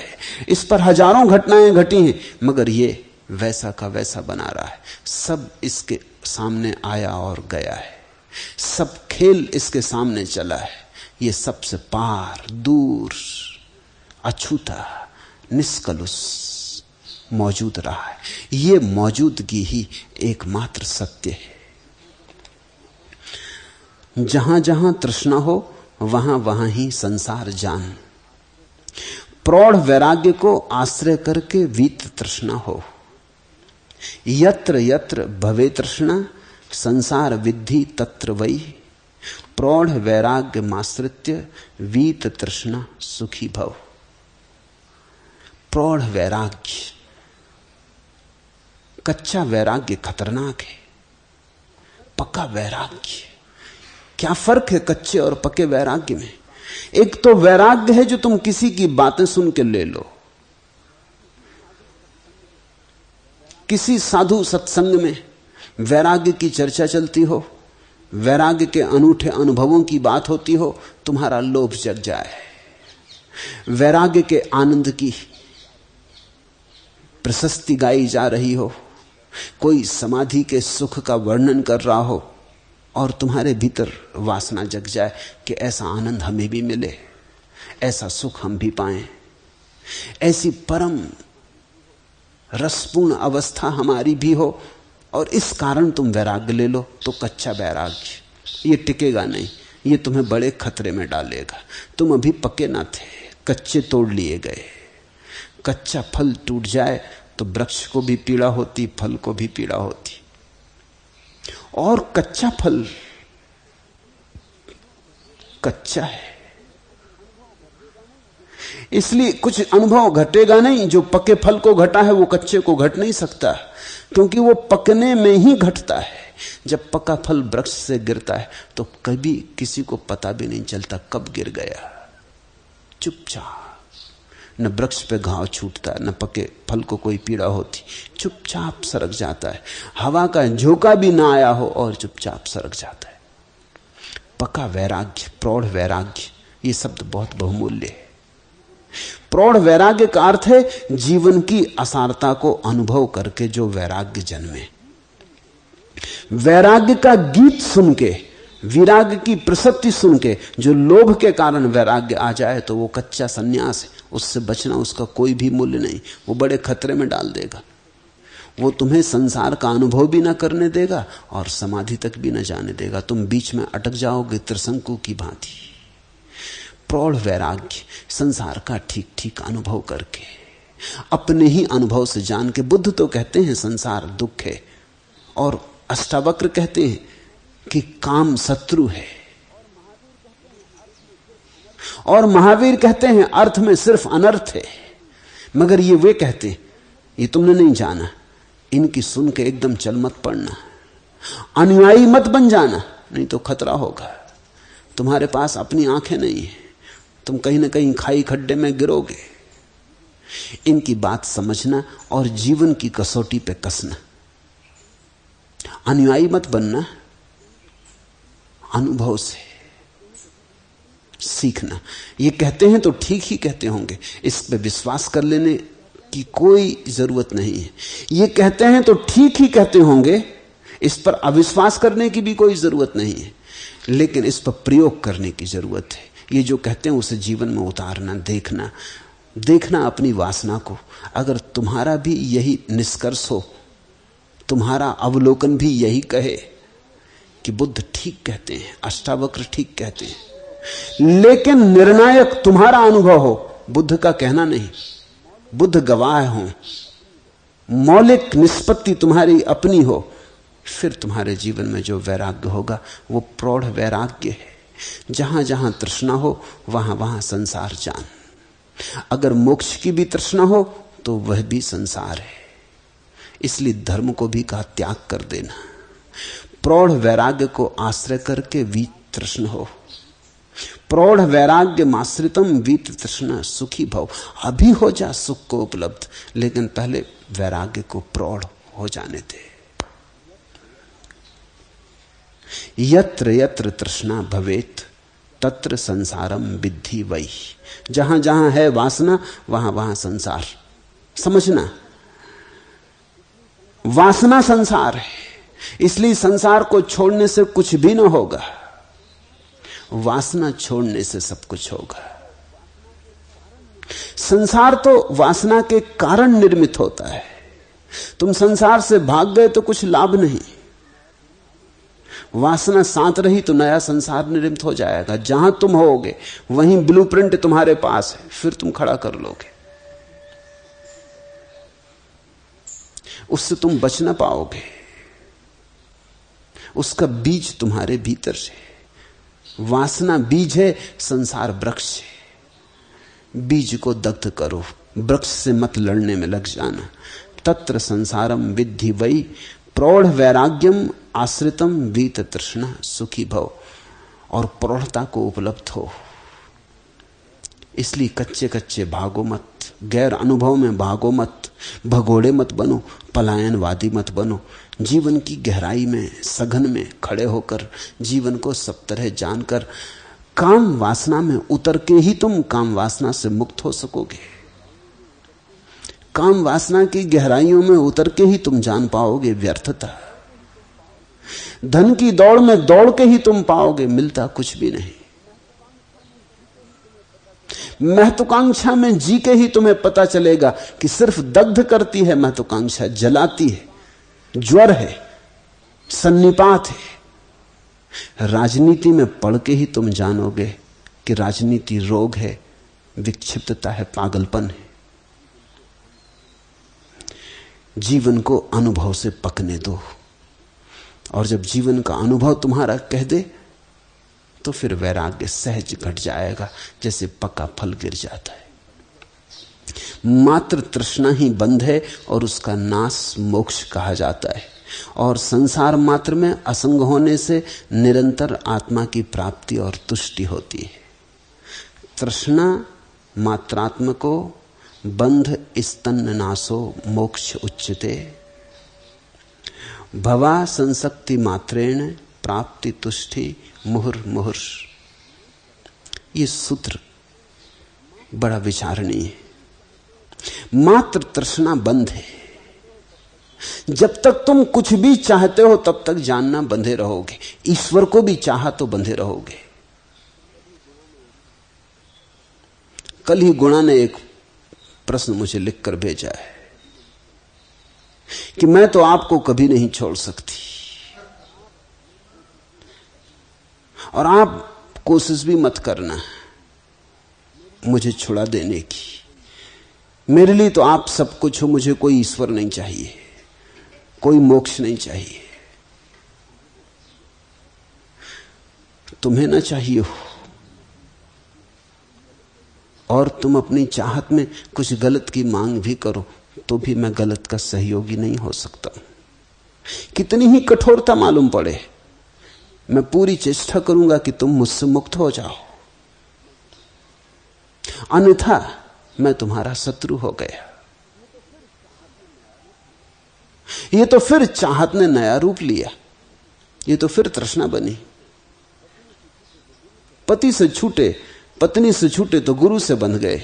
इस पर हजारों घटनाएं घटी हैं, मगर ये वैसा का वैसा बना रहा है। सब इसके सामने आया और गया है, सब खेल इसके सामने चला है। ये सबसे पार, दूर, अछूता, निष्कलुष मौजूद रहा है। ये मौजूदगी ही एकमात्र सत्य है। जहां जहां तृष्णा हो वहां वहां ही संसार जान। प्रौढ़ वैराग्य को आश्रय करके वीत तृष्णा हो। यत्र यत्र भवे तृष्णा संसार विद्धि तत्र वै। प्रौढ़ वैराग्य माश्रित्य वीत तृष्णा सुखी भव। प्रौढ़ वैराग्य, कच्चा वैराग्य खतरनाक है, पक्का वैराग्य। क्या फर्क है कच्चे और पक्के वैराग्य में? एक तो वैराग्य है जो तुम किसी की बातें सुन के ले लो। किसी साधु सत्संग में वैराग्य की चर्चा चलती हो, वैराग्य के अनूठे अनुभवों की बात होती हो, तुम्हारा लोभ जग जाए। वैराग्य के आनंद की प्रशस्ति गाई जा रही हो, कोई समाधि के सुख का वर्णन कर रहा हो, और तुम्हारे भीतर वासना जग जाए कि ऐसा आनंद हमें भी मिले, ऐसा सुख हम भी पाएं, ऐसी परम रसपूर्ण अवस्था हमारी भी हो, और इस कारण तुम वैराग्य ले लो। तो कच्चा वैराग्य ये टिकेगा नहीं, ये तुम्हें बड़े खतरे में डालेगा। तुम अभी पके ना थे, कच्चे तोड़ लिए गए। कच्चा फल टूट जाए तो वृक्ष को भी पीड़ा होती, फल को भी पीड़ा होती। और कच्चा फल कच्चा है, इसलिए कुछ अनुभव घटेगा नहीं। जो पके फल को घटा है वो कच्चे को घट नहीं सकता, क्योंकि वो पकने में ही घटता है। जब पका फल वृक्ष से गिरता है तो कभी किसी को पता भी नहीं चलता कब गिर गया। चुपचाप, न वृक्ष पे घाव छूटता, न पके फल को कोई पीड़ा होती, चुपचाप सरक जाता है। हवा का झोंका भी ना आया हो और चुपचाप सरक जाता है। पका वैराग्य, प्रौढ़ वैराग्य, ये शब्द बहुत बहुमूल्य है। प्रौढ़ वैराग्य का अर्थ है जीवन की असारता को अनुभव करके जो वैराग्य जन्मे। वैराग्य का गीत सुन के, विराग की प्रसक्ति सुन के जो लोभ के कारण वैराग्य आ जाए तो वो कच्चा सन्यास है। उससे बचना उसका कोई भी मूल्य नहीं, वो बड़े खतरे में डाल देगा। वो तुम्हें संसार का अनुभव भी ना करने देगा और समाधि तक भी ना जाने देगा। तुम बीच में अटक जाओगे त्रिशंकु की भांति। प्रौढ़ वैराग्य, संसार का ठीक ठीक अनुभव करके, अपने ही अनुभव से जान के। बुद्ध तो कहते हैं संसार दुख है, और अष्टावक्र कहते हैं कि काम शत्रु है, और महावीर कहते हैं अर्थ में सिर्फ अनर्थ है। मगर ये वे कहते हैं, ये तुमने नहीं जाना, इनकी सुन के एकदम चल मत पड़ना, अनुयायी मत बन जाना, नहीं तो खतरा होगा। तुम्हारे पास अपनी आंखें नहीं है, तुम कहीं ना कहीं खाई खड्डे में गिरोगे। इनकी बात समझना और जीवन की कसौटी पे कसना। अनुयायी मत बनना, अनुभव से सीखना। ये कहते हैं तो ठीक ही कहते होंगे, इस पे विश्वास कर लेने की कोई जरूरत नहीं है। ये कहते हैं तो ठीक ही कहते होंगे, इस पर अविश्वास करने की भी कोई जरूरत नहीं है, लेकिन इस पर प्रयोग करने की जरूरत है। ये जो कहते हैं उसे जीवन में उतारना, देखना अपनी वासना को। अगर तुम्हारा भी यही निष्कर्ष हो, तुम्हारा अवलोकन भी यही कहे कि बुद्ध ठीक कहते हैं, अष्टावक्र ठीक कहते हैं, लेकिन निर्णायक तुम्हारा अनुभव हो, बुद्ध का कहना नहीं। बुद्ध गवाह हो, मौलिक निष्पत्ति तुम्हारी अपनी हो, फिर तुम्हारे जीवन में जो वैराग्य होगा वो प्रौढ़ वैराग्य है। जहां जहां तृष्णा हो वहां वहां संसार जान। अगर मोक्ष की भी तृष्णा हो तो वह भी संसार है। इसलिए धर्म को भी कहा त्याग कर देना। प्रौढ़ वैराग्य को आश्रय करके वीत तृष्ण हो। प्रौढ़ वैराग्य माश्रितम वीत तृष्णा सुखी भव। अभी हो जा सुख को उपलब्ध, लेकिन पहले वैराग्य को प्रौढ़ हो जाने दे। यत्र यत्र तृष्णा भवेत तत्र संसारम विद्धि वही। जहां जहां है वासना वहां वहां संसार। समझना, वासना संसार है, इसलिए संसार को छोड़ने से कुछ भी ना होगा, वासना छोड़ने से सब कुछ होगा। संसार तो वासना के कारण निर्मित होता है। तुम संसार से भाग गए तो कुछ लाभ नहीं। वासना साथ रही तो नया संसार निर्मित हो जाएगा। जहां तुम होगे वहीं ब्लूप्रिंट तुम्हारे पास है, फिर तुम खड़ा कर लोगे। उससे तुम बच ना पाओगे। उसका बीज तुम्हारे भीतर है। वासना बीज है, संसार वृक्ष है। बीज को दग्ध करो, वृक्ष से मत लड़ने में लग जाना। तत्र संसारम विद्धि वै प्रौढ़ वैराग्यम आश्रितम वीत तृष्णा सुखी भव। और प्रौढ़ता को उपलब्ध हो। इसलिए कच्चे कच्चे भागो मत, गैर अनुभव में भागो मत, भगोड़े मत बनो, पलायनवादी मत बनो। जीवन की गहराई में, सघन में खड़े होकर जीवन को सब तरह जानकर काम वासना में उतर के ही तुम काम वासना से मुक्त हो सकोगे। काम वासना की गहराइयों में उतर के ही तुम जान पाओगे व्यर्थता। धन की दौड़ में दौड़ के ही तुम पाओगे मिलता कुछ भी नहीं। महत्वाकांक्षा में जी के ही तुम्हें पता चलेगा कि सिर्फ दग्ध करती है महत्वाकांक्षा, जलाती है, ज्वर है, सन्निपात है। राजनीति में पढ़ के ही तुम जानोगे कि राजनीति रोग है, विक्षिप्तता है, पागलपन है। जीवन को अनुभव से पकने दो, और जब जीवन का अनुभव तुम्हारा कह दे तो फिर वैराग्य सहज घट जाएगा, जैसे पका फल गिर जाता है। मात्र तृष्णा ही बंध है और उसका नाश मोक्ष कहा जाता है। और संसार मात्र में असंग होने से निरंतर आत्मा की प्राप्ति और तुष्टि होती है। तृष्णा मात्रात्मको बंध स्तन्न नाशो मोक्ष उच्यते। भवा संसक्ति मात्रेण प्राप्ति तुष्टि मुहुर्मुहुर। ये सूत्र बड़ा विचारणीय है। मात्र तृष्णा बंध है। जब तक तुम कुछ भी चाहते हो तब तक जानना बंधे रहोगे। ईश्वर को भी चाहा तो बंधे रहोगे। कल ही गुणा ने एक प्रश्न मुझे लिखकर भेजा है कि मैं तो आपको कभी नहीं छोड़ सकती और आप कोशिश भी मत करना मुझे छुड़ा देने की। मेरे लिए तो आप सब कुछ हो, मुझे कोई ईश्वर नहीं चाहिए, कोई मोक्ष नहीं चाहिए। तुम्हें ना चाहिए हो और तुम अपनी चाहत में कुछ गलत की मांग भी करो तो भी मैं गलत का सहयोगी नहीं हो सकता। कितनी ही कठोरता मालूम पड़े, मैं पूरी चेष्टा करूंगा कि तुम मुझसे मुक्त हो जाओ, अन्यथा मैं तुम्हारा शत्रु हो गया। ये तो फिर चाहत ने नया रूप लिया, ये तो फिर तृष्णा बनी। पति से छूटे, पत्नी से छूटे तो गुरु से बंध गए,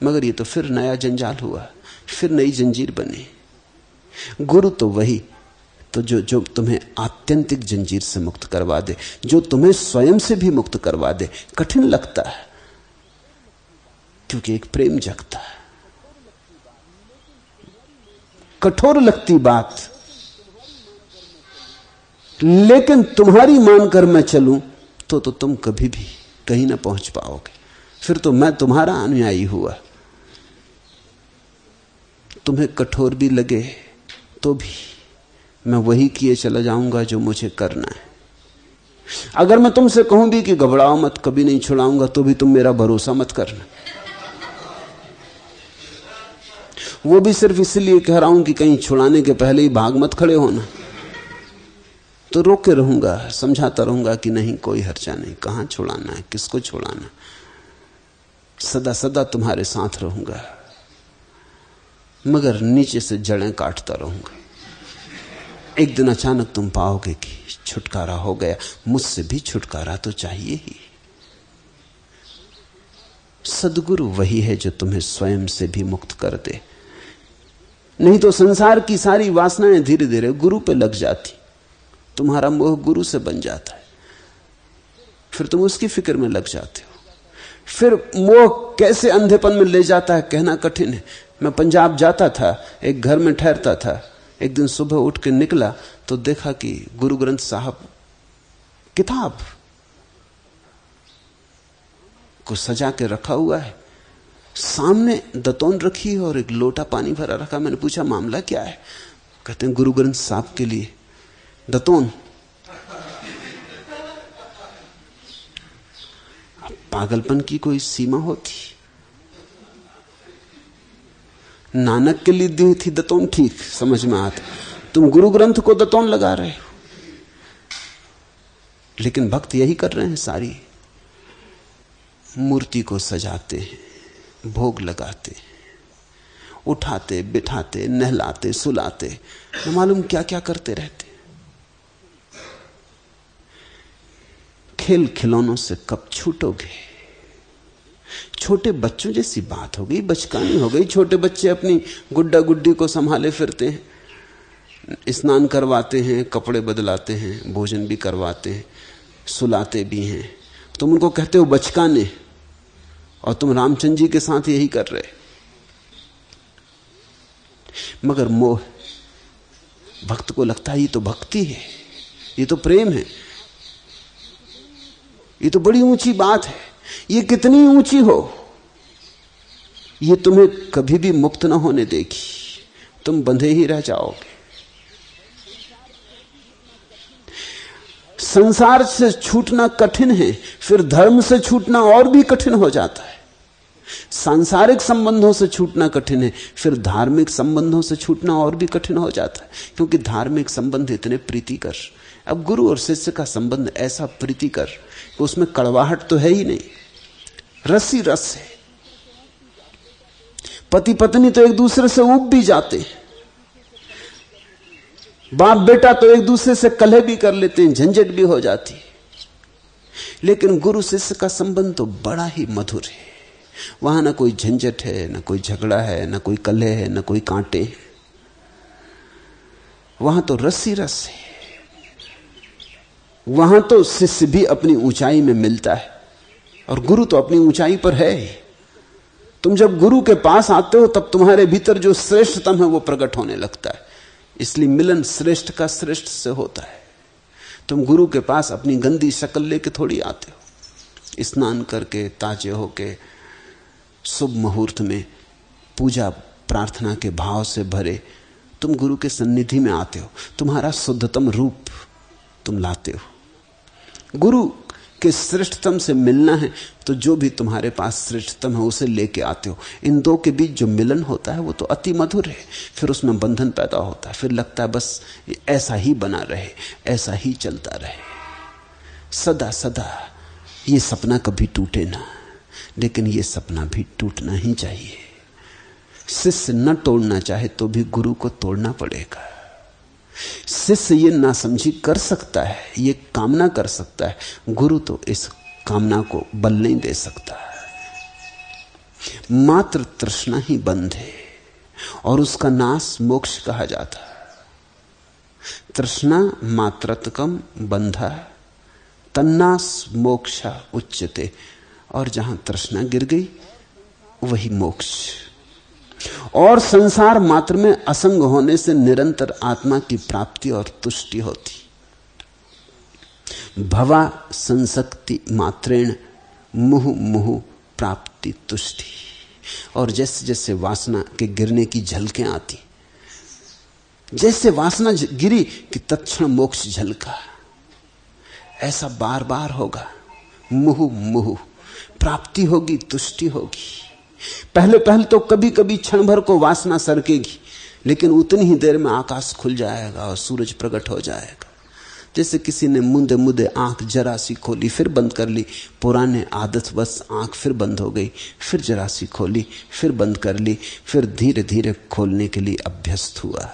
मगर ये तो फिर नया जंजाल हुआ, फिर नई जंजीर बनी। गुरु तो वही तो जो तुम्हें आत्यंतिक जंजीर से मुक्त करवा दे, जो तुम्हें स्वयं से भी मुक्त करवा दे। कठिन लगता है क्योंकि एक प्रेम जगता है। कठोर लगती बात लेकिन तुम्हारी मानकर मैं चलूं तो तुम कभी भी कहीं ना पहुंच पाओगे। फिर तो मैं तुम्हारा अनुयायी हुआ। तुम्हें कठोर भी लगे तो भी मैं वही किए चला जाऊंगा जो मुझे करना है। अगर मैं तुमसे कहूं भी कि घबराओ मत, कभी नहीं छुड़ाऊंगा, तो भी तुम मेरा भरोसा मत करना। वो भी सिर्फ इसलिए कह रहा हूं कि कहीं छुड़ाने के पहले ही भाग मत खड़े होना। तो रोके रहूंगा, समझाता रहूंगा कि नहीं, कोई हर्जा नहीं, कहां छुड़ाना है, किसको छुड़ाना, सदा सदा तुम्हारे साथ रहूंगा, मगर नीचे से जड़ें काटता रहूंगा। एक दिन अचानक तुम पाओगे कि छुटकारा हो गया। मुझसे भी छुटकारा तो चाहिए ही। सद्गुरु वही है जो तुम्हें स्वयं से भी मुक्त कर दे। नहीं तो संसार की सारी वासनाएं धीरे धीरे गुरु पे लग जाती, तुम्हारा मोह गुरु से बन जाता है, फिर तुम उसकी फिक्र में लग जाते हो। फिर मोह कैसे अंधेपन में ले जाता है कहना कठिन है। मैं पंजाब जाता था, एक घर में ठहरता था। एक दिन सुबह उठ के निकला तो देखा कि गुरु ग्रंथ साहब किताब को सजा के रखा हुआ है, सामने दतौन रखी है और एक लोटा पानी भरा रखा। मैंने पूछा मामला क्या है? कहते हैं गुरु ग्रंथ साहब के लिए दतौन। पागलपन की कोई सीमा होती? नानक के लिए दी थी दतौन, ठीक समझ में आता, तुम गुरु ग्रंथ को दतौन लगा रहे हो। लेकिन भक्त यही कर रहे हैं, सारी मूर्ति को सजाते हैं, भोग लगाते हैं, उठाते बिठाते नहलाते सुलाते, न मालूम क्या क्या करते रहते। खेल खिलौनों से कब छूटोगे? छोटे बच्चों जैसी बात हो गई, बचकानी हो गई। छोटे बच्चे अपनी गुड्डा गुड्डी को संभाले फिरते हैं, स्नान करवाते हैं, कपड़े बदलाते हैं, भोजन भी करवाते हैं, सुलाते भी हैं। तुम उनको कहते हो बचकाने, और तुम रामचंद्र जी के साथ यही कर रहे। मगर मोह, भक्त को लगता है ये तो भक्ति है, ये तो प्रेम है, ये तो बड़ी ऊंची बात है। ये कितनी ऊंची हो, ये तुम्हें कभी भी मुक्त ना होने देगी, तुम बंधे ही रह जाओगे। संसार से छूटना कठिन है, फिर धर्म से छूटना और भी कठिन हो जाता है। सांसारिक संबंधों से छूटना कठिन है, फिर धार्मिक संबंधों से छूटना और भी कठिन हो जाता है, क्योंकि धार्मिक संबंध इतने प्रीतिकर। अब गुरु और शिष्य का संबंध ऐसा प्रीतिकर कि उसमें कड़वाहट तो है ही नहीं, रस ही रस है। पति पत्नी तो एक दूसरे से ऊब भी जाते हैं, बाप बेटा तो एक दूसरे से कलह भी कर लेते हैं, झंझट भी हो जाती है। लेकिन गुरु शिष्य का संबंध तो बड़ा ही मधुर है। वहां ना कोई झंझट है, ना कोई झगड़ा है, ना कोई कलह है, ना कोई कांटे। वहां तो रस ही रस है। वहां तो शिष्य भी अपनी ऊंचाई में मिलता है और गुरु तो अपनी ऊंचाई पर है। तुम जब गुरु के पास आते हो तब तुम्हारे भीतर जो श्रेष्ठतम है वो प्रकट होने लगता है। इसलिए मिलन श्रेष्ठ का श्रेष्ठ से होता है। तुम गुरु के पास अपनी गंदी शक्ल लेके थोड़ी आते हो। स्नान करके ताजे होके शुभ मुहूर्त में पूजा प्रार्थना के भाव से भरे तुम गुरु के सन्निधि में आते हो। तुम्हारा शुद्धतम रूप तुम लाते हो। गुरु के श्रेष्ठतम से मिलना है तो जो भी तुम्हारे पास श्रेष्ठतम है उसे लेके आते हो। इन दो के बीच जो मिलन होता है वो तो अति मधुर है। फिर उसमें बंधन पैदा होता है। फिर लगता है बस ऐसा ही बना रहे, ऐसा ही चलता रहे सदा सदा। ये सपना कभी टूटे ना, लेकिन ये सपना भी टूटना ही चाहिए। शिष्य न तोड़ना चाहे तो भी गुरु को तोड़ना पड़ेगा। शिष्य ये नासमझी कर सकता है, ये कामना कर सकता है, गुरु तो इस कामना को बल नहीं दे सकता। मात्र तृष्णा ही बंध है और उसका नाश मोक्ष कहा जाता है। तृष्णा मात्रतकम बंधा तन्नास मोक्षा उच्यते। और जहां तृष्णा गिर गई वही मोक्ष। और संसार मात्र में असंग होने से निरंतर आत्मा की प्राप्ति और तुष्टि होती। भवा संसक्ति मात्रेण मुहु मुहु प्राप्ति तुष्टि। और जैसे जैसे वासना के गिरने की झलकें आती, जैसे वासना गिरी कि तत्क्षण मोक्ष झलका, ऐसा बार बार होगा। मुहु मुहु प्राप्ति होगी, तुष्टि होगी। पहले पहले तो कभी कभी क्षण भर को वासना सरकेगी, लेकिन उतनी ही देर में आकाश खुल जाएगा और सूरज प्रकट हो जाएगा। जैसे किसी ने मुंदे मुंदे आंख जरा सी खोली, फिर बंद कर ली, पुराने आदत बस आंख फिर बंद हो गई, फिर जरा सी खोली, फिर बंद कर ली, फिर धीरे धीरे खोलने के लिए अभ्यस्त हुआ,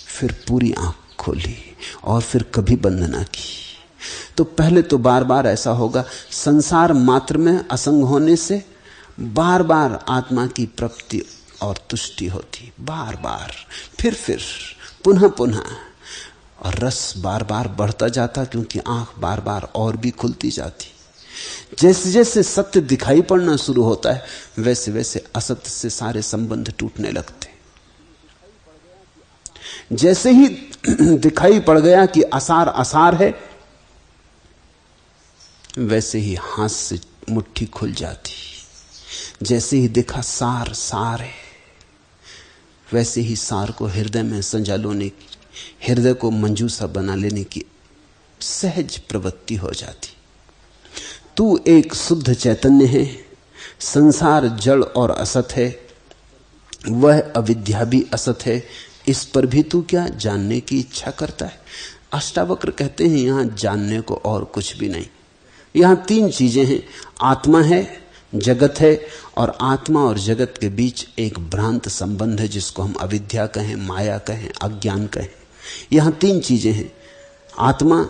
फिर पूरी आंख खोली और फिर कभी बंद ना की। तो पहले तो बार बार ऐसा होगा। संसार मात्र में असंग होने से बार बार आत्मा की प्राप्ति और तुष्टि होती, बार बार, फिर पुनः पुनः, और रस बार बार बढ़ता जाता, क्योंकि आंख बार बार और भी खुलती जाती। जैसे जैसे सत्य दिखाई पड़ना शुरू होता है, वैसे वैसे असत्य से सारे संबंध टूटने लगते। जैसे ही दिखाई पड़ गया कि आसार आसार है, वैसे ही हाथ से मुट्ठी खुल जाती। जैसे ही देखा सार सार है, वैसे ही सार को हृदय में संजा लेने की, हृदय को मंजूसा बना लेने की सहज प्रवृत्ति हो जाती। तू एक शुद्ध चैतन्य है, संसार जड़ और असत है, वह अविद्या भी असत है, इस पर भी तू क्या जानने की इच्छा करता है। अष्टावक्र कहते हैं यहां जानने को और कुछ भी नहीं। यहां तीन चीजें हैं, आत्मा है, जगत है, और आत्मा और जगत के बीच एक भ्रांत संबंध है, जिसको हम अविद्या कहें, माया कहें, अज्ञान कहें। यहां तीन चीजें हैं, आत्मा,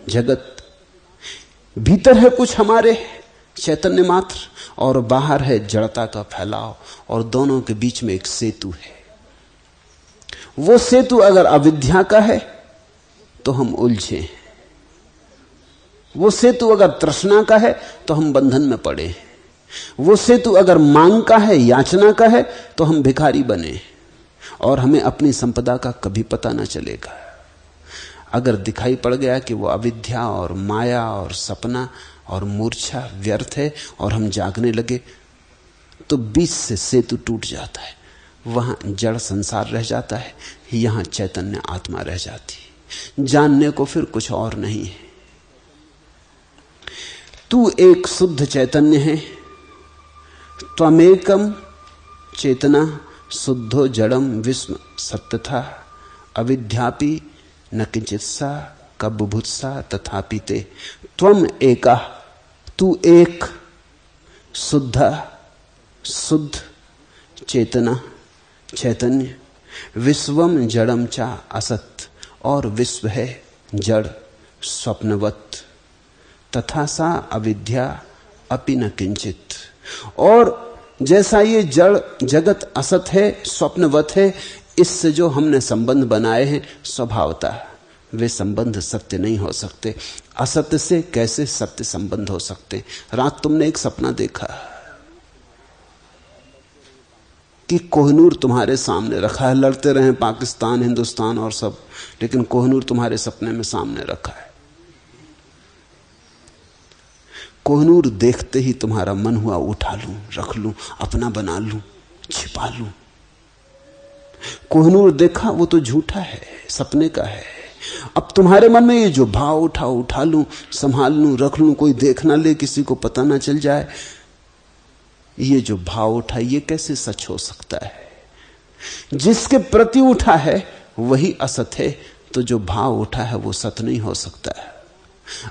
जगत। भीतर है कुछ हमारे चैतन्य मात्र, और बाहर है जड़ता का फैलाव, और दोनों के बीच में एक सेतु है। वो सेतु अगर अविद्या का है तो हम उलझे हैं, वो सेतु अगर तृष्णा का है तो हम बंधन में पड़े हैं, वो सेतु अगर मांग का है, याचना का है, तो हम भिखारी बने और हमें अपनी संपदा का कभी पता न चलेगा। अगर दिखाई पड़ गया कि वो अविद्या और माया और सपना और मूर्छा व्यर्थ है और हम जागने लगे, तो बीच से सेतु टूट जाता है। वहां जड़ संसार रह जाता है, यहां चैतन्य आत्मा रह जाती। जानने को फिर कुछ और नहीं है। तू एक शुद्ध चैतन्य है, त्वमेकम चेतना शुद्धो जड़म विस्म सत्यथा अविद्यापि न किंचित्सा कबुभुत्सा तथापि ते। त्वम एका, तू एक, शुद्ध चेतना चैतन्य, विश्वम जड़म चा असत, और विश्व है जड़ स्वप्नवत, तथा सा अविद्या अपि न किंचित। और जैसा ये जड़ जगत असत है, स्वप्नवत है, इससे जो हमने संबंध बनाए हैं स्वभावतः वे संबंध सत्य नहीं हो सकते। असत्य से कैसे सत्य संबंध हो सकते। रात तुमने एक सपना देखा कि कोहिनूर तुम्हारे सामने रखा है, लड़ते रहे पाकिस्तान हिंदुस्तान और सब, लेकिन कोहिनूर तुम्हारे सपने में सामने रखा है। कोहिनूर देखते ही तुम्हारा मन हुआ उठा लूं, रख लूं, अपना बना लूं, छिपा लूं। कोहिनूर देखा वो तो झूठा है, सपने का है। अब तुम्हारे मन में ये जो भाव उठा लूं, संभाल लूं, रख लूं, कोई देख ना ले, किसी को पता ना चल जाए, ये जो भाव उठा ये कैसे सच हो सकता है। जिसके प्रति उठा है वही असत है, तो जो भाव उठा है वो सत नहीं हो सकता है।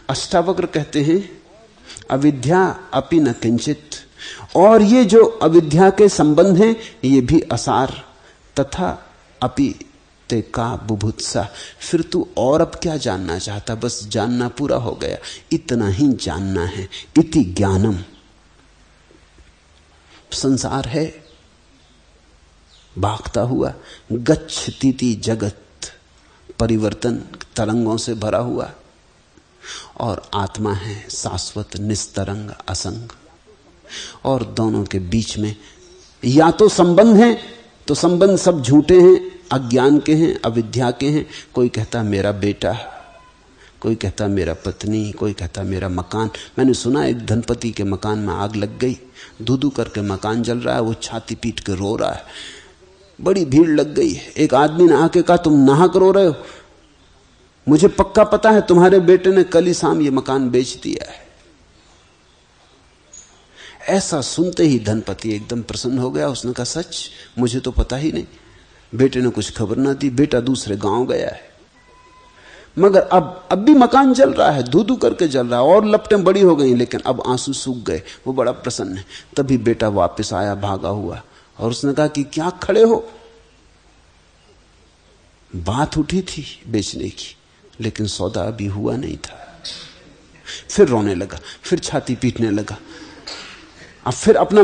अष्टावक्र कहते हैं अविद्या अपि न किंचित, और ये जो अविद्या के संबंध हैं ये भी असार, तथा अपि ते का बुभुत्सा। फिर तू और अब क्या जानना चाहता, बस जानना पूरा हो गया, इतना ही जानना है। इति ज्ञानम, संसार है भागता हुआ, गच्छतीति जगत परिवर्तन तरंगों से भरा हुआ, और आत्मा है शाश्वत निस्तरंग असंग। और दोनों के बीच में या तो संबंध है, तो संबंध सब झूठे हैं, अज्ञान के हैं, अविद्या के हैं। कोई कहता मेरा बेटा, कोई कहता मेरा पत्नी, कोई कहता मेरा मकान। मैंने सुना एक धनपति के मकान में आग लग गई, धू-धू करके मकान जल रहा है, वो छाती पीट के रो रहा है, बड़ी भीड़ लग गई है। एक आदमी ने आके कहा तुम नाहक रो रहे हो, मुझे पक्का पता है तुम्हारे बेटे ने कल ही शाम ये मकान बेच दिया है। ऐसा सुनते ही धनपति एकदम प्रसन्न हो गया। उसने कहा सच? मुझे तो पता ही नहीं, बेटे ने कुछ खबर ना दी, बेटा दूसरे गांव गया है। मगर अब भी मकान जल रहा है, धू-धू करके जल रहा है और लपटें बड़ी हो गई, लेकिन अब आंसू सूख गए। वो बड़ा प्रसन्न है। तभी बेटा वापस आया भागा हुआ और उसने कहा कि क्या खड़े हो? बात उठी थी बेचने की, लेकिन सौदा अभी हुआ नहीं था। फिर रोने लगा, फिर छाती पीटने लगा। अब फिर अपना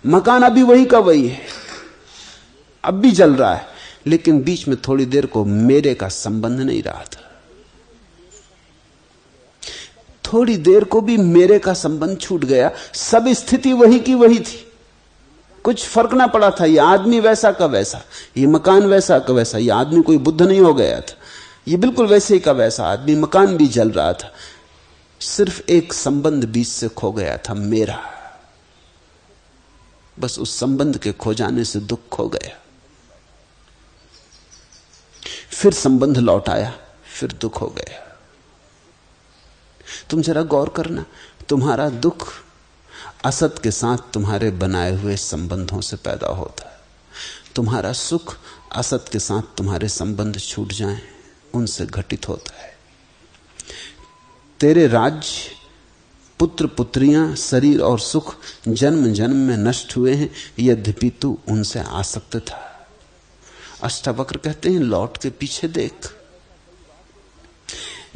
मकान अभी वही का वही है, अब भी जल रहा है, लेकिन बीच में थोड़ी देर को मेरे का संबंध नहीं रहा था। थोड़ी देर को भी मेरे का संबंध छूट गया। सब स्थिति वही की वही थी, कुछ फर्क ना पड़ा था। ये आदमी वैसा का वैसा, ये मकान वैसा का वैसा। ये आदमी कोई बुद्ध नहीं हो गया था, ये बिल्कुल वैसे ही का वैसा आदमी। मकान भी जल रहा था, सिर्फ एक संबंध बीच से खो गया था, मेरा। बस उस संबंध के खो जाने से दुख खो गया। फिर संबंध लौट आया, फिर दुख हो गया। तुम जरा गौर करना, तुम्हारा दुख असत के साथ तुम्हारे बनाए हुए संबंधों से पैदा होता है। तुम्हारा सुख असत के साथ तुम्हारे संबंध छूट जाएं, उनसे घटित होता है। तेरे राज्य, पुत्र पुत्रियां, शरीर और सुख जन्म जन्म में नष्ट हुए हैं, यद्यपि तू उनसे आसक्त था। अष्टावक्र कहते हैं लौट के पीछे देख,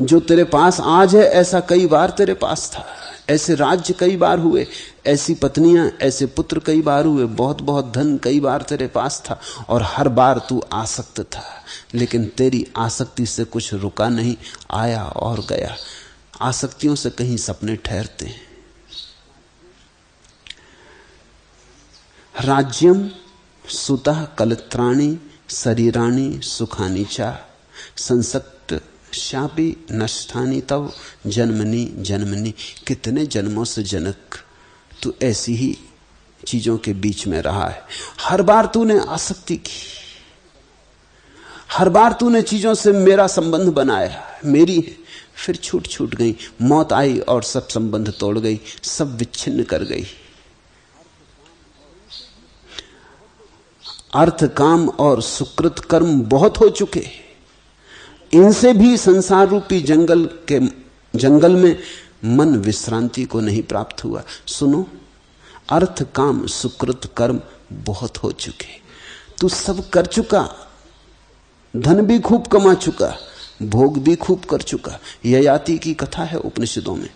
जो तेरे पास आज है ऐसा कई बार तेरे पास था। ऐसे राज्य कई बार हुए, ऐसी पत्नियां, ऐसे पुत्र कई बार हुए, बहुत बहुत धन कई बार तेरे पास था, और हर बार तू आसक्त था। लेकिन तेरी आसक्ति से कुछ रुका नहीं, आया और गया। आसक्तियों से कहीं सपने ठहरते हैं। राज्यम सुतः कलत्राणि शरीराणि सुखानि चा संसक्त शापी नष्टानि तव जन्मनि जन्मनि। कितने जन्मों से जनक तू ऐसी ही चीजों के बीच में रहा है। हर बार तूने आसक्ति की, हर बार तूने चीजों से मेरा संबंध बनाया, मेरी है, फिर छूट छूट गई। मौत आई और सब संबंध तोड़ गई, सब विच्छिन्न कर गई। अर्थ काम और सुकृत कर्म बहुत हो चुके, इनसे भी संसार रूपी जंगल में मन विश्रांति को नहीं प्राप्त हुआ। सुनो, अर्थ काम सुकृत कर्म बहुत हो चुके, तू सब कर चुका, धन भी खूब कमा चुका, भोग भी खूब कर चुका। ययाति की कथा है उपनिषदों में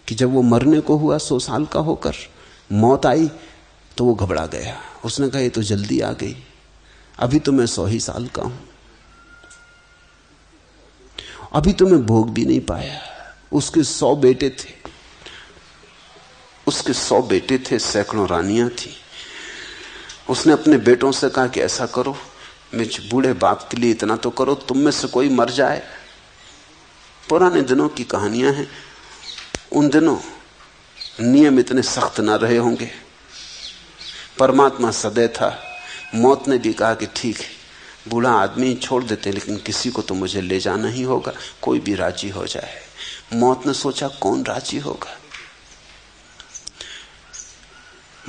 कि जब वो मरने को हुआ 100 साल का होकर, मौत आई तो वो घबरा गया। उसने कहा ये तो जल्दी आ गई, अभी तो मैं 100 ही साल का हूं, अभी तो मैं भोग भी नहीं पाया। उसके 100 बेटे थे, उसके 100 बेटे थे, सैकड़ों रानियां थी। उसने अपने बेटों से कहा कि ऐसा करो, मेरे बूढ़े बाप के लिए इतना तो करो, तुम में से कोई मर जाए। पुराने दिनों की कहानियां हैं, उन दिनों नियम इतने सख्त ना रहे होंगे। परमात्मा सदैव था। मौत ने भी कहा कि ठीक है, बूढ़ा आदमी छोड़ देते, लेकिन किसी को तो मुझे ले जाना ही होगा, कोई भी राजी हो जाए। मौत ने सोचा कौन राजी होगा।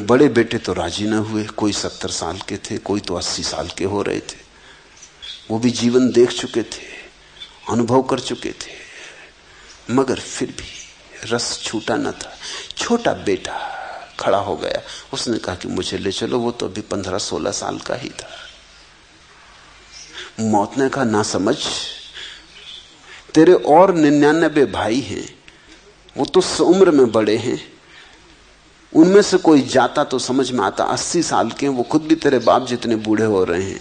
बड़े बेटे तो राजी न हुए, कोई 70 साल के थे, कोई तो 80 साल के हो रहे थे। वो भी जीवन देख चुके थे, अनुभव कर चुके थे, मगर फिर भी रस छूटा न था। छोटा बेटा खड़ा हो गया, उसने कहा कि मुझे ले चलो। वो तो अभी 15-16 साल का ही था। मौत ने कहा ना समझ, तेरे और 99 भाई हैं, वो तो उम्र में बड़े हैं, उनमें से कोई जाता तो समझ में आता। 80 साल के, वो खुद भी तेरे बाप जितने बूढ़े हो रहे हैं,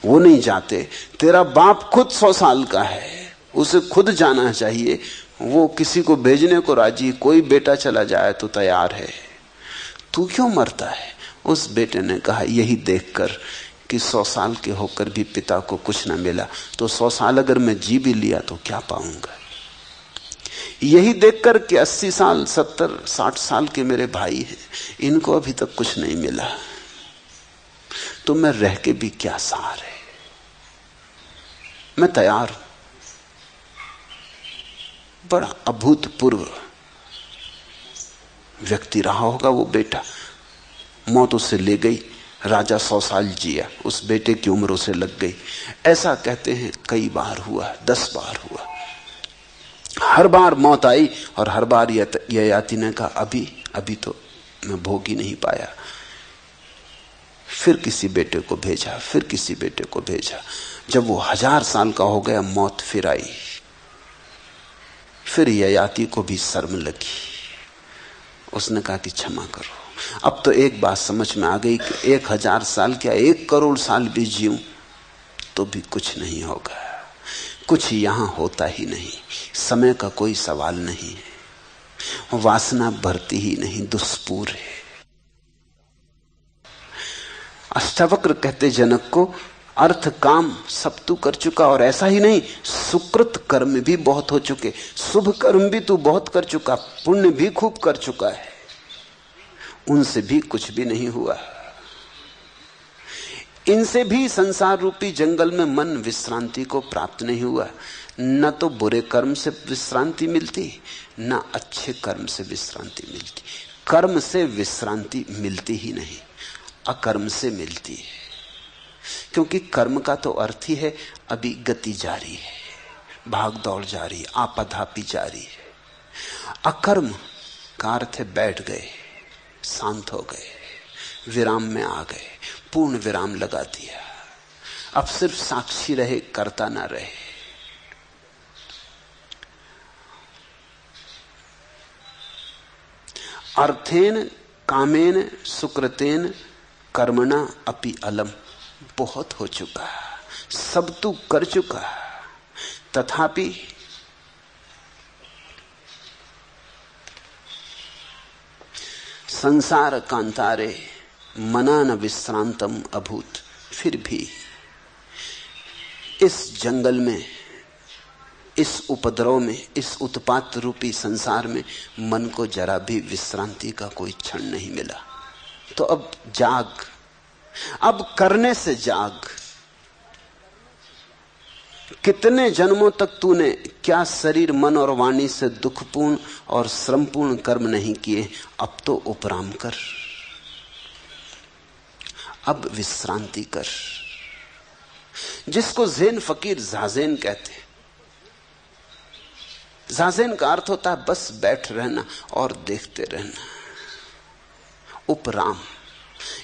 वो नहीं जाते। तेरा बाप खुद 100 साल का है, उसे खुद जाना चाहिए, वो किसी को भेजने को राजी, कोई बेटा चला जाए तो तैयार है, तू क्यों मरता है? उस बेटे ने कहा यही देखकर कि 100 साल के होकर भी पिता को कुछ न मिला, तो 100 साल अगर मैं जी भी लिया तो क्या पाऊंगा? यही देखकर कि 80 साल 70 60 साल के मेरे भाई हैं, इनको अभी तक कुछ नहीं मिला, तो मैं रह के भी क्या सार है। मैं तैयार हूं। बड़ा अभूतपूर्व व्यक्ति रहा होगा वो बेटा। मौत उसे ले गई, राजा 100 साल जिया, उस बेटे की उम्र उसे लग गई। ऐसा कहते हैं कई बार हुआ, 10 बार हुआ। हर बार मौत आई और हर बार ययाति ने कहा अभी तो मैं भोग ही नहीं पाया। फिर किसी बेटे को भेजा, फिर किसी बेटे को भेजा। जब वो 1000 साल का हो गया, मौत फिर आई। फिर ययाति को भी शर्म लगी। उसने कहा कि क्षमा करो। अब तो एक बात समझ में आ गई कि 1000 साल क्या 1 करोड़ साल भी जीऊं तो भी कुछ नहीं होगा, कुछ यहां होता ही नहीं। समय का कोई सवाल नहीं है, वासना भरती ही नहीं, दुष्पूर है। अष्टावक्र कहते जनक को, अर्थ काम सब तू कर चुका, और ऐसा ही नहीं, सुकृत कर्म भी बहुत हो चुके, शुभ कर्म भी तू बहुत कर चुका, पुण्य भी खूब कर चुका है, उनसे भी कुछ भी नहीं हुआ। इनसे भी संसार रूपी जंगल में मन विश्रांति को प्राप्त नहीं हुआ। न तो बुरे कर्म से विश्रांति मिलती, न अच्छे कर्म से विश्रांति मिलती। कर्म से विश्रांति मिलती ही नहीं, अकर्म से मिलती है। क्योंकि कर्म का तो अर्थ ही है अभी गति जारी है, भाग दौड़ जारी, आपाधापी जारी है। अकर्म का अर्थ है बैठ गए, शांत हो गए, विराम में आ गए, पूर्ण विराम लगा दिया। अब सिर्फ साक्षी रहे, करता ना रहे। अर्थेन कामेन सुकृतेन कर्मणा अपि अलम। बहुत हो चुका, सब तू कर चुका, तथापि संसार कांतारे मना न विश्रांतम अभूत। फिर भी इस जंगल में, इस उपद्रव में, इस उत्पात रूपी संसार में मन को जरा भी विश्रांति का कोई क्षण नहीं मिला। तो अब जाग, अब करने से जाग। कितने जन्मों तक तूने क्या शरीर मन और वाणी से दुखपूर्ण और श्रमपूर्ण कर्म नहीं किए, अब तो उपराम कर, अब विश्रांति कर। जिसको ज़ेन फकीर ज़ाज़ेन कहते हैं। ज़ाज़ेन का अर्थ होता है बस बैठ रहना और देखते रहना। उपराम,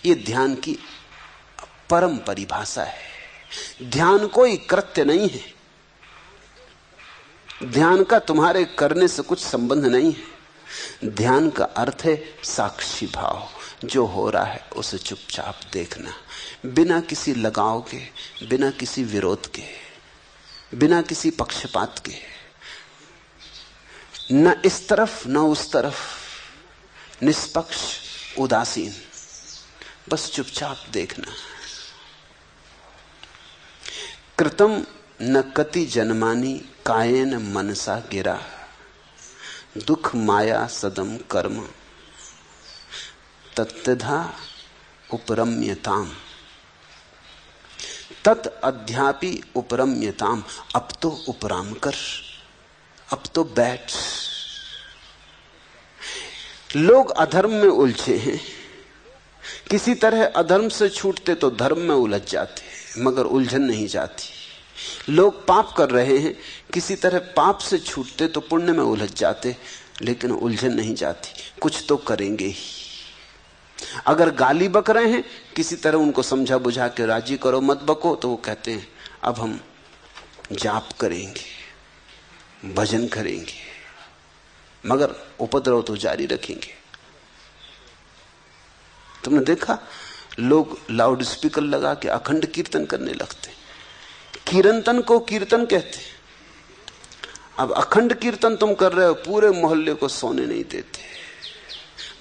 ये ध्यान की परम परिभाषा है। ध्यान कोई कृत्य नहीं है, ध्यान का तुम्हारे करने से कुछ संबंध नहीं है। ध्यान का अर्थ है साक्षी भाव, जो हो रहा है उसे चुपचाप देखना, बिना किसी लगाव के, बिना किसी विरोध के, बिना किसी पक्षपात के, न इस तरफ न उस तरफ, निष्पक्ष, उदासीन, बस चुपचाप देखना। कृतम न कति जन्मानी कायेन मनसा गिरा, दुख माया सदम कर्म तत्तधा उपरम्यताम, तत् अध्यापि उपरम्यताम। अब तो उपराम कर, अब तो बैठ। लोग अधर्म में उलझे हैं, किसी तरह अधर्म से छूटते तो धर्म में उलझ जाते, मगर उलझन नहीं जाती। लोग पाप कर रहे हैं, किसी तरह पाप से छूटते तो पुण्य में उलझ जाते, लेकिन उलझन नहीं जाती। कुछ तो करेंगे ही। अगर गाली बक रहे हैं, किसी तरह उनको समझा बुझा के राजी करो, मत बको, तो वो कहते हैं अब हम जाप करेंगे, भजन करेंगे, मगर उपद्रव तो जारी रखेंगे। तुमने देखा लोग लाउड स्पीकर लगा के अखंड कीर्तन करने लगते। कीर्तन को कीर्तन कहते। अब अखंड कीर्तन तुम कर रहे हो, पूरे मोहल्ले को सोने नहीं देते।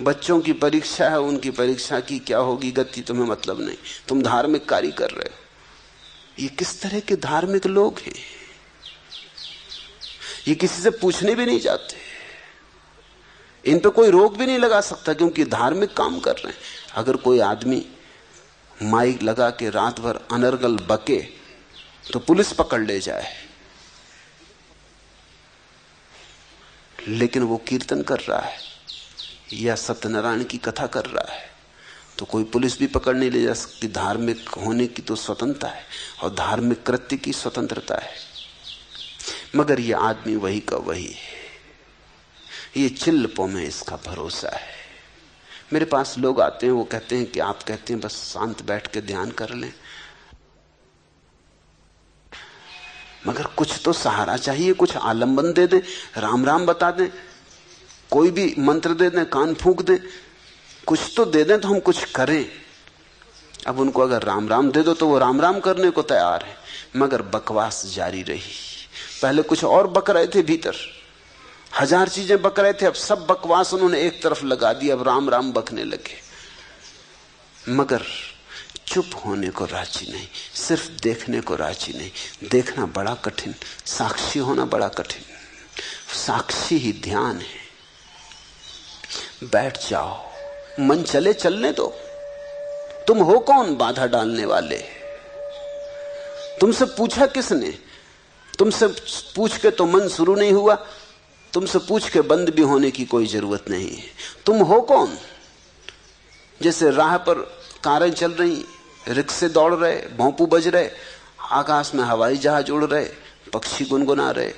बच्चों की परीक्षा है, उनकी परीक्षा की क्या होगी गति तुम्हें मतलब नहीं, तुम धार्मिक कार्य कर रहे हो। ये किस तरह के धार्मिक लोग हैं? ये किसी से पूछने भी नहीं जाते, इन पे कोई रोक भी नहीं लगा सकता, क्योंकि धार्मिक काम कर रहे हैं। अगर कोई आदमी माइक लगा के रात भर अनर्गल बके तो पुलिस पकड़ ले जाए, लेकिन वो कीर्तन कर रहा है या सत्यनारायण की कथा कर रहा है तो कोई पुलिस भी पकड़ नहीं ले जा सकती। धार्मिक होने की तो स्वतंत्रता है और धार्मिक कृत्य की स्वतंत्रता है, मगर ये आदमी वही का वही है। ये चिल्लपों में इसका भरोसा है। मेरे पास लोग आते हैं, वो कहते हैं कि आप कहते हैं बस शांत बैठ के ध्यान कर लें, मगर कुछ तो सहारा चाहिए, कुछ आलंबन दे दें, राम राम बता दें, कोई भी मंत्र दे दें, कान फूंक दें, कुछ तो दे दें तो हम कुछ करें। अब उनको अगर राम राम दे दो तो वो राम राम करने को तैयार है, मगर बकवास जारी रही। पहले कुछ और बक रहे थे भीतर, हजार चीजें बक रहे थे, अब सब बकवास उन्होंने एक तरफ लगा दी, अब राम राम बकने लगे, मगर चुप होने को राजी नहीं, सिर्फ देखने को राजी नहीं। देखना बड़ा कठिन, साक्षी होना बड़ा कठिन। साक्षी ही ध्यान है। बैठ जाओ, मन चले चलने दो। तुम हो कौन बाधा डालने वाले? तुमसे पूछा किसने? तुमसे पूछ के तो मन शुरू नहीं हुआ, तुमसे पूछ के बंद भी होने की कोई जरूरत नहीं है। तुम हो कौन? जैसे राह पर कारें चल रही, रिक्शे दौड़ रहे, भोंपू बज रहे, आकाश में हवाई जहाज उड़ रहे, पक्षी गुनगुना रहे,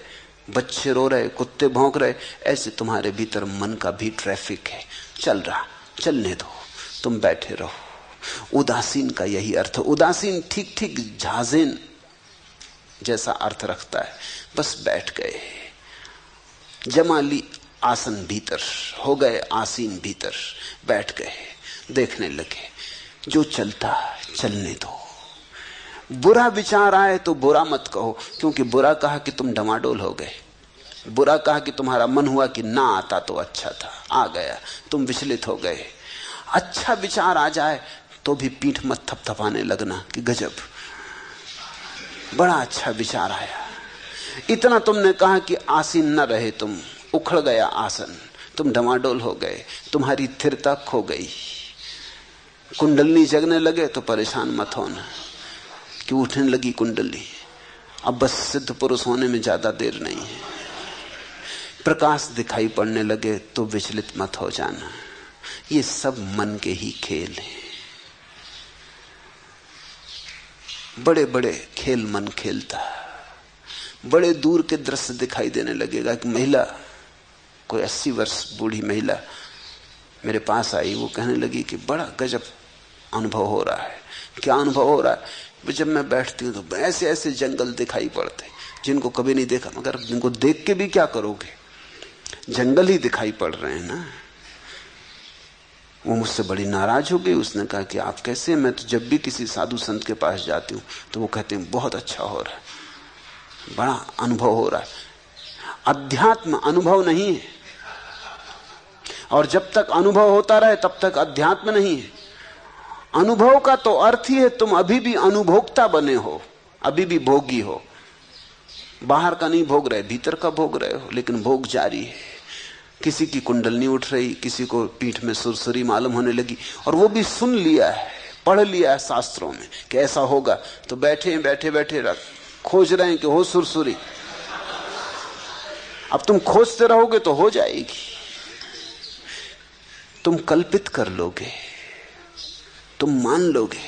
बच्चे रो रहे, कुत्ते भौंक रहे, ऐसे तुम्हारे भीतर मन का भी ट्रैफिक है, चल रहा, चलने दो, तुम बैठे रहो। उदासीन का यही अर्थ। उदासीन ठीक ठीक झाजेन जैसा अर्थ रखता है। बस बैठ गए, जमा ली आसन भीतर, हो गए आसीन भीतर, बैठ गए, देखने लगे, जो चलता चलने दो। बुरा विचार आए तो बुरा मत कहो, क्योंकि बुरा कहा कि तुम डमाडोल हो गए, बुरा कहा कि तुम्हारा मन हुआ कि ना आता तो अच्छा था, आ गया, तुम विचलित हो गए। अच्छा विचार आ जाए तो भी पीठ मत थपथपाने लगना कि गजब, बड़ा अच्छा विचार आया। इतना तुमने कहा कि आसीन न रहे, तुम उखड़ गया आसन, तुम डमाडोल हो गए, तुम्हारी स्थिरता खो गई, कुंडलनी जगने लगे तो परेशान मत होना कि उठने लगी कुंडली। अब बस सिद्ध पुरुष होने में ज्यादा देर नहीं है। प्रकाश दिखाई पड़ने लगे तो विचलित मत हो जाना। ये सब मन के ही खेल हैं। बड़े बड़े खेल मन खेलता है। बड़े दूर के दृश्य दिखाई देने लगेगा कि महिला, कोई 80 वर्ष बूढ़ी महिला मेरे पास आई, वो कहने लगी कि बड़ा गजब अनुभव हो रहा है। क्या अनुभव हो रहा है? जब मैं बैठती हूँ तो ऐसे ऐसे जंगल दिखाई पड़ते जिनको कभी नहीं देखा, मगर जिनको देख के भी क्या करोगे, जंगल ही दिखाई पड़ रहे हैं ना। वो मुझसे बड़ी नाराज हो गई। उसने कहा कि आप कैसे? मैं तो जब भी किसी साधु संत के पास जाती हूँ तो वो कहते हैं बहुत अच्छा हो रहा है, बड़ा अनुभव हो रहा है। अध्यात्म अनुभव नहीं है, और जब तक अनुभव होता रहे तब तक अध्यात्म नहीं है। अनुभव का तो अर्थ ही है तुम अभी भी अनुभोक्ता बने हो, अभी भी भोगी हो। बाहर का नहीं भोग रहे, भीतर का भोग रहे हो, लेकिन भोग जारी है। किसी की कुंडलनी उठ रही, किसी को पीठ में सुरसुरी मालूम होने लगी, और वो भी सुन लिया है, पढ़ लिया है शास्त्रों में कि ऐसा होगा, तो बैठे बैठे खोज रहे हैं कि हो सुरसुरी। अब तुम खोजते रहोगे तो हो जाएगी। तुम कल्पित कर लोगे, तुम मान लोगे,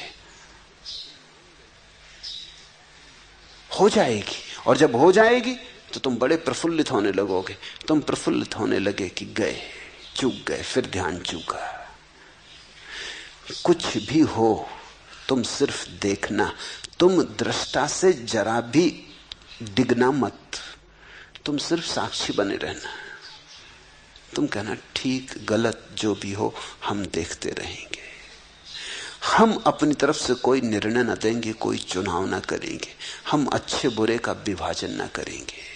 हो जाएगी। और जब हो जाएगी तो तुम बड़े प्रफुल्लित होने लगोगे। तुम प्रफुल्लित होने लगे कि गए, चूक गए, फिर ध्यान चूका। कुछ भी हो तुम सिर्फ देखना, तुम दृष्टा से जरा भी डिगना मत, तुम सिर्फ साक्षी बने रहना। तुम कहना ठीक गलत जो भी हो हम देखते रहेंगे। हम अपनी तरफ से कोई निर्णय न देंगे, कोई चुनाव न करेंगे, हम अच्छे बुरे का विभाजन न करेंगे।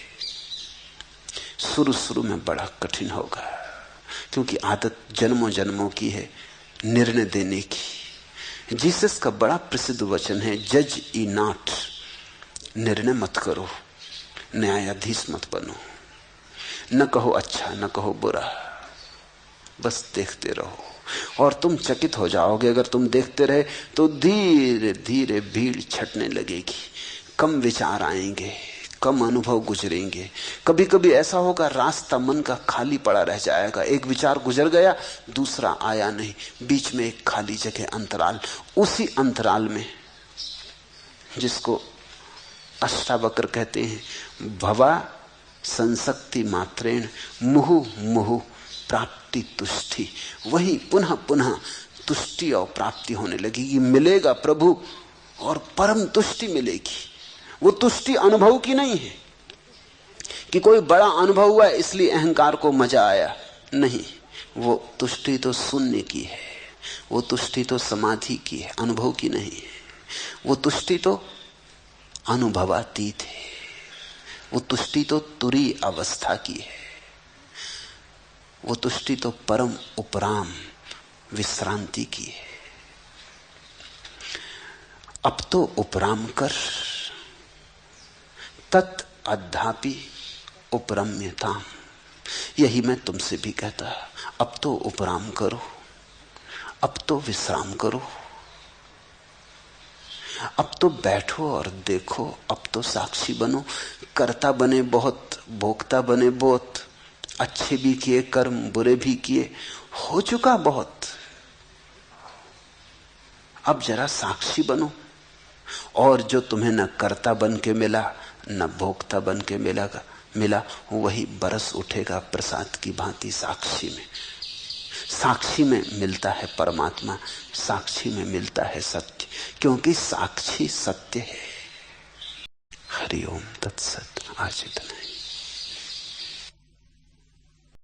शुरू में बड़ा कठिन होगा, क्योंकि आदत जन्मों जन्मों की है निर्णय देने की। जीसस का बड़ा प्रसिद्ध वचन है, जज ई नॉट, निर्णय मत करो, न्यायाधीश मत बनो। न कहो अच्छा न कहो बुरा, बस देखते रहो। और तुम चकित हो जाओगे, अगर तुम देखते रहे तो धीरे धीरे भीड़ छटने लगेगी, कम विचार आएंगे, कम अनुभव गुजरेंगे। कभी कभी ऐसा होगा रास्ता मन का खाली पड़ा रह जाएगा, एक विचार गुजर गया, दूसरा आया नहीं, बीच में एक खाली जगह, अंतराल। उसी अंतराल में, जिसको अष्टावक्र कहते हैं, भवा संसक्ति मात्रेण मुहु मुहु प्राप्ति तुष्टि, वही पुनः पुनः तुष्टि और प्राप्ति होने लगेगी। मिलेगा प्रभु और परम तुष्टि मिलेगी। वो तुष्टि अनुभव की नहीं है कि कोई बड़ा अनुभव हुआ इसलिए अहंकार को मजा आया, नहीं, वो तुष्टि तो शून्य की है, वो तुष्टि तो समाधि की है, अनुभव की नहीं है। वो तुष्टि तो अनुभवातीत है, वो तुष्टि तो तुरी अवस्था की है, वो तुष्टि तो परम उपराम विश्रांति की है। अब तो उपराम कर, तत् अद्धापि उपरम्यताम, यही मैं तुमसे भी कहता, अब तो उपराम करो, अब तो विश्राम करो, अब तो बैठो और देखो, अब तो साक्षी बनो। कर्ता बने बहुत, भोक्ता बने बहुत, अच्छे भी किए कर्म, बुरे भी किए, हो चुका बहुत। अब जरा साक्षी बनो, और जो तुम्हें न कर्ता बन के मिला न भोक्ता बन के मिला, वही बरस उठेगा प्रसाद की भांति साक्षी में। साक्षी में मिलता है परमात्मा, साक्षी में मिलता है सत्य, क्योंकि साक्षी सत्य है। हरि ओम तत्सत। आज इतना ही।